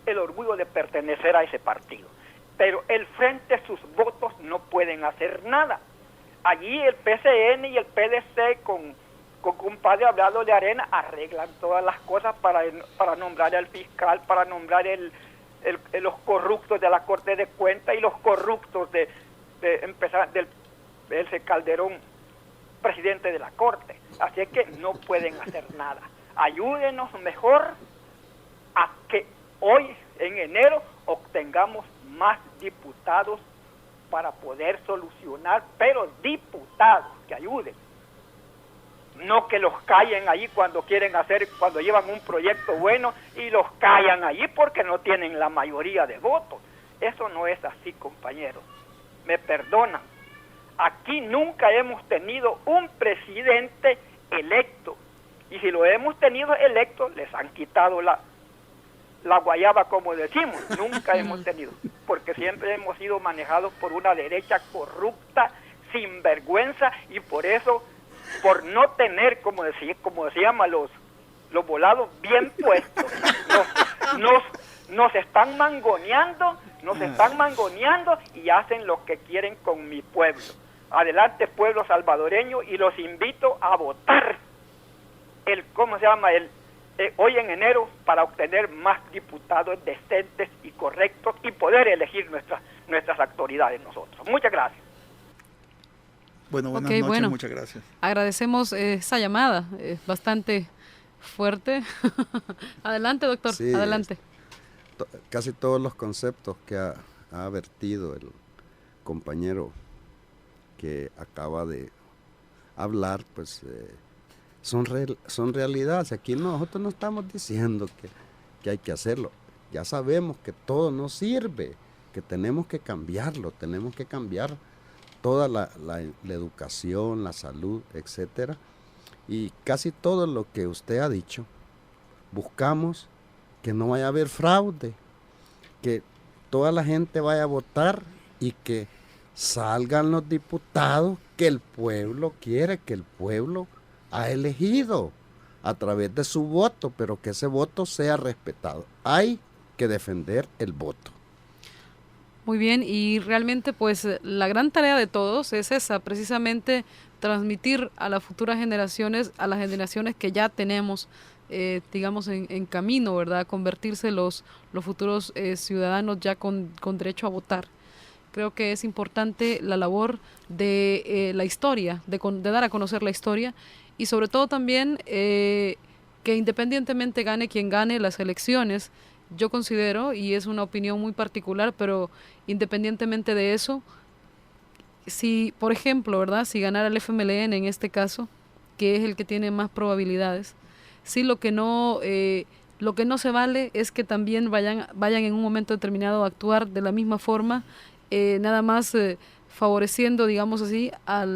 el orgullo de pertenecer a ese partido, pero el frente, sus votos no pueden hacer nada. Allí el PCN y el PDC con compadre Hablado de Arena arreglan todas las cosas para nombrar al fiscal, para nombrar los corruptos de la Corte de Cuentas y los corruptos de empezar del Calderón, presidente de la Corte. Así es que no pueden hacer nada. Ayúdenos mejor a que hoy, en enero, obtengamos más diputados para poder solucionar, pero diputados que ayuden. No que los callen ahí cuando llevan un proyecto bueno y los callan allí porque no tienen la mayoría de votos. Eso no es así, compañeros. Me perdonan. Aquí nunca hemos tenido un presidente electo. Y si lo hemos tenido electo, les han quitado la guayaba, como decimos. Nunca hemos tenido. Porque siempre hemos sido manejados por una derecha corrupta, sin vergüenza, y por eso, por no tener, como se llama, los volados bien puestos, nos están mangoneando y hacen lo que quieren con mi pueblo. Adelante, pueblo salvadoreño, y los invito a votar hoy en enero, para obtener más diputados decentes y correctos y poder elegir nuestras autoridades nosotros. Muchas gracias. Bueno, buenas noches, muchas gracias. Agradecemos esa llamada, es bastante fuerte. Adelante, doctor, sí, adelante. Casi todos los conceptos que ha vertido el compañero que acaba de hablar, pues son realidades. Aquí nosotros no estamos diciendo que hay que hacerlo. Ya sabemos que todo no sirve, que tenemos que cambiarlo, tenemos que cambiar toda la educación, la salud, etcétera. Y casi todo lo que usted ha dicho, buscamos que no vaya a haber fraude, que toda la gente vaya a votar y que salgan los diputados que el pueblo quiere, que el pueblo ha elegido a través de su voto, pero que ese voto sea respetado. Hay que defender el voto. Muy bien, y realmente pues la gran tarea de todos es esa, precisamente transmitir a las futuras generaciones, a las generaciones que ya tenemos, digamos, en camino, ¿verdad? Convertirse los futuros ciudadanos ya con derecho a votar. Creo que es importante la labor de la historia, de dar a conocer la historia, y sobre todo también que independientemente gane quien gane las elecciones, yo considero, y es una opinión muy particular, pero independientemente de eso, si, por ejemplo, ¿verdad?, si ganara el FMLN en este caso, que es el que tiene más probabilidades, sí, lo que no se vale es que también vayan en un momento determinado a actuar de la misma forma, nada más favoreciendo, digamos así, a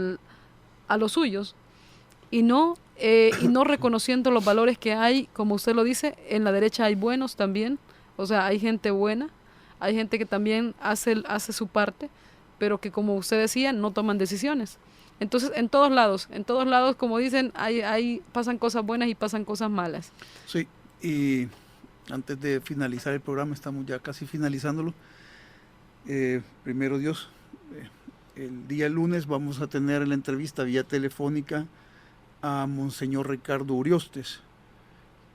los suyos, y no reconociendo los valores que hay, como usted lo dice. En la derecha hay buenos también, o sea, hay gente buena, hay gente que también hace su parte, pero que, como usted decía, no toman decisiones. Entonces, en todos lados, como dicen, pasan cosas buenas y pasan cosas malas. Sí, y antes de finalizar el programa, estamos ya casi finalizándolo. Primero Dios, el día lunes vamos a tener la entrevista vía telefónica a Monseñor Ricardo Uriostes,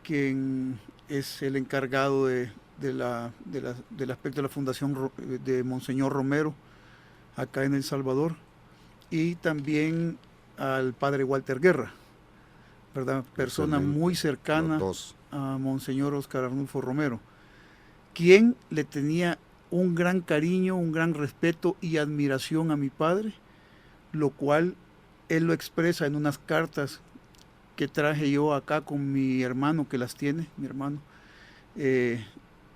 quien es el encargado del aspecto de la fundación de Monseñor Romero, acá en El Salvador, y también al padre Walter Guerra, ¿verdad? Persona muy cercana a Monseñor Oscar Arnulfo Romero, quien le tenía un gran cariño, un gran respeto y admiración a mi padre, lo cual él lo expresa en unas cartas que traje yo acá con mi hermano, que las tiene, mi hermano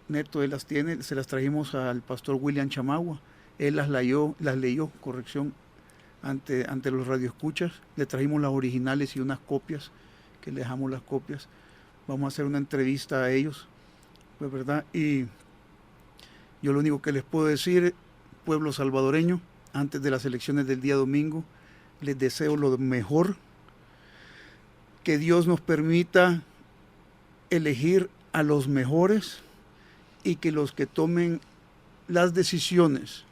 Neto, él las tiene, se las trajimos al pastor William Chamagua, él las leyó, ante los radioescuchas, le trajimos las originales y unas copias, que le dejamos las copias. Vamos a hacer una entrevista a ellos, pues, ¿verdad? Y yo lo único que les puedo decir, pueblo salvadoreño, antes de las elecciones del día domingo, les deseo lo mejor, que Dios nos permita elegir a los mejores y que los que tomen las decisiones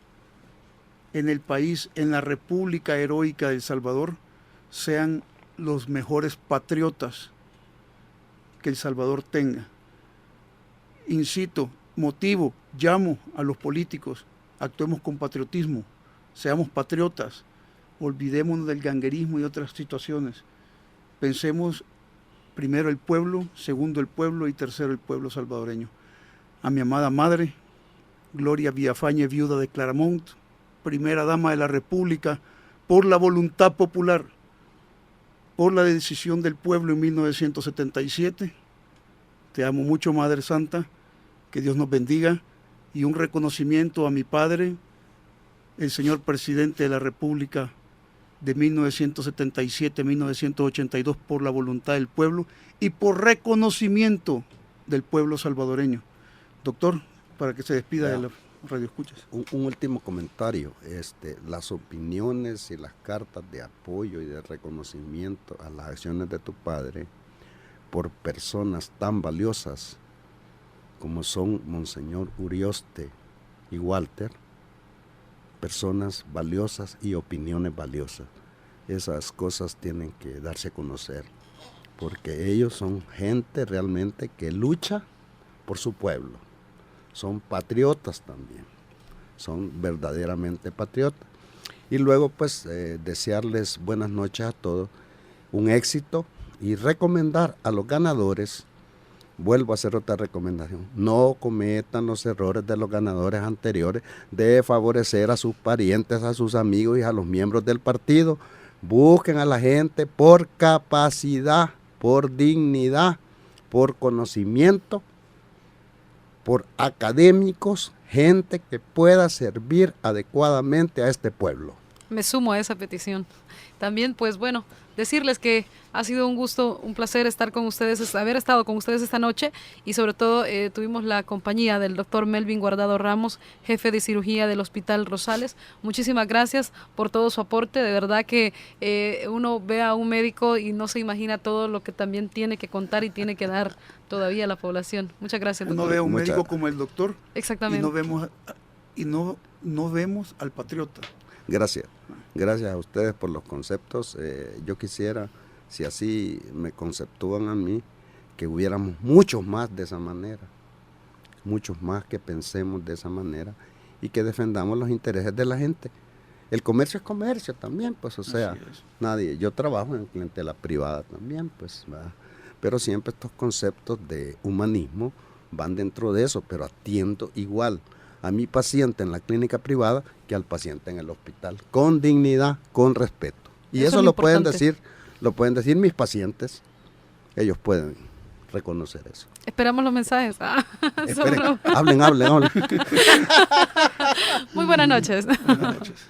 en el país, en la República Heroica de El Salvador, sean los mejores patriotas que El Salvador tenga. Incito, motivo, llamo a los políticos, actuemos con patriotismo, seamos patriotas, olvidémonos del ganguerismo y otras situaciones. Pensemos primero el pueblo, segundo el pueblo y tercero el pueblo salvadoreño. A mi amada madre, Gloria Villafañe, viuda de Claramont, primera dama de la República, por la voluntad popular, por la decisión del pueblo en 1977. Te amo mucho, Madre Santa, que Dios nos bendiga, y un reconocimiento a mi padre, el señor presidente de la República de 1977-1982, por la voluntad del pueblo y por reconocimiento del pueblo salvadoreño. Doctor, para que se despida de la radio escuchas. Un último comentario. Las opiniones y las cartas de apoyo y de reconocimiento a las acciones de tu padre por personas tan valiosas como son Monseñor Urioste y Walter, personas valiosas y opiniones valiosas. Esas cosas tienen que darse a conocer, porque ellos son gente realmente que lucha por su pueblo. Son patriotas también, son verdaderamente patriotas. Y luego pues desearles buenas noches a todos, un éxito y recomendar a los ganadores. Vuelvo a hacer otra recomendación, no cometan los errores de los ganadores anteriores de favorecer a sus parientes, a sus amigos y a los miembros del partido. Busquen a la gente por capacidad, por dignidad, por conocimiento, por académicos, gente que pueda servir adecuadamente a este pueblo. Me sumo a esa petición. También, pues bueno, decirles que ha sido un gusto, un placer estar con ustedes, haber estado con ustedes esta noche, y sobre todo tuvimos la compañía del doctor Melvin Guardado Ramos, jefe de cirugía del Hospital Rosales. Muchísimas gracias por todo su aporte. De verdad que uno ve a un médico y no se imagina todo lo que también tiene que contar y tiene que dar todavía a la población. Muchas gracias, doctor. Uno ve a un médico como el doctor. Exactamente. Y no vemos al patriota. Gracias a ustedes por los conceptos. Yo quisiera, si así me conceptúan a mí, que hubiéramos muchos más de esa manera, muchos más que pensemos de esa manera y que defendamos los intereses de la gente. El comercio es comercio también, pues, o sea, nadie, yo trabajo en clientela privada también, pues, ¿verdad? Pero siempre estos conceptos de humanismo van dentro de eso, pero atiendo igual a mi paciente en la clínica privada que al paciente en el hospital, con dignidad, con respeto. Y eso lo pueden decir mis pacientes, ellos pueden reconocer eso. Esperamos los mensajes. Esperen, hablen. Muy buenas noches. Buenas noches.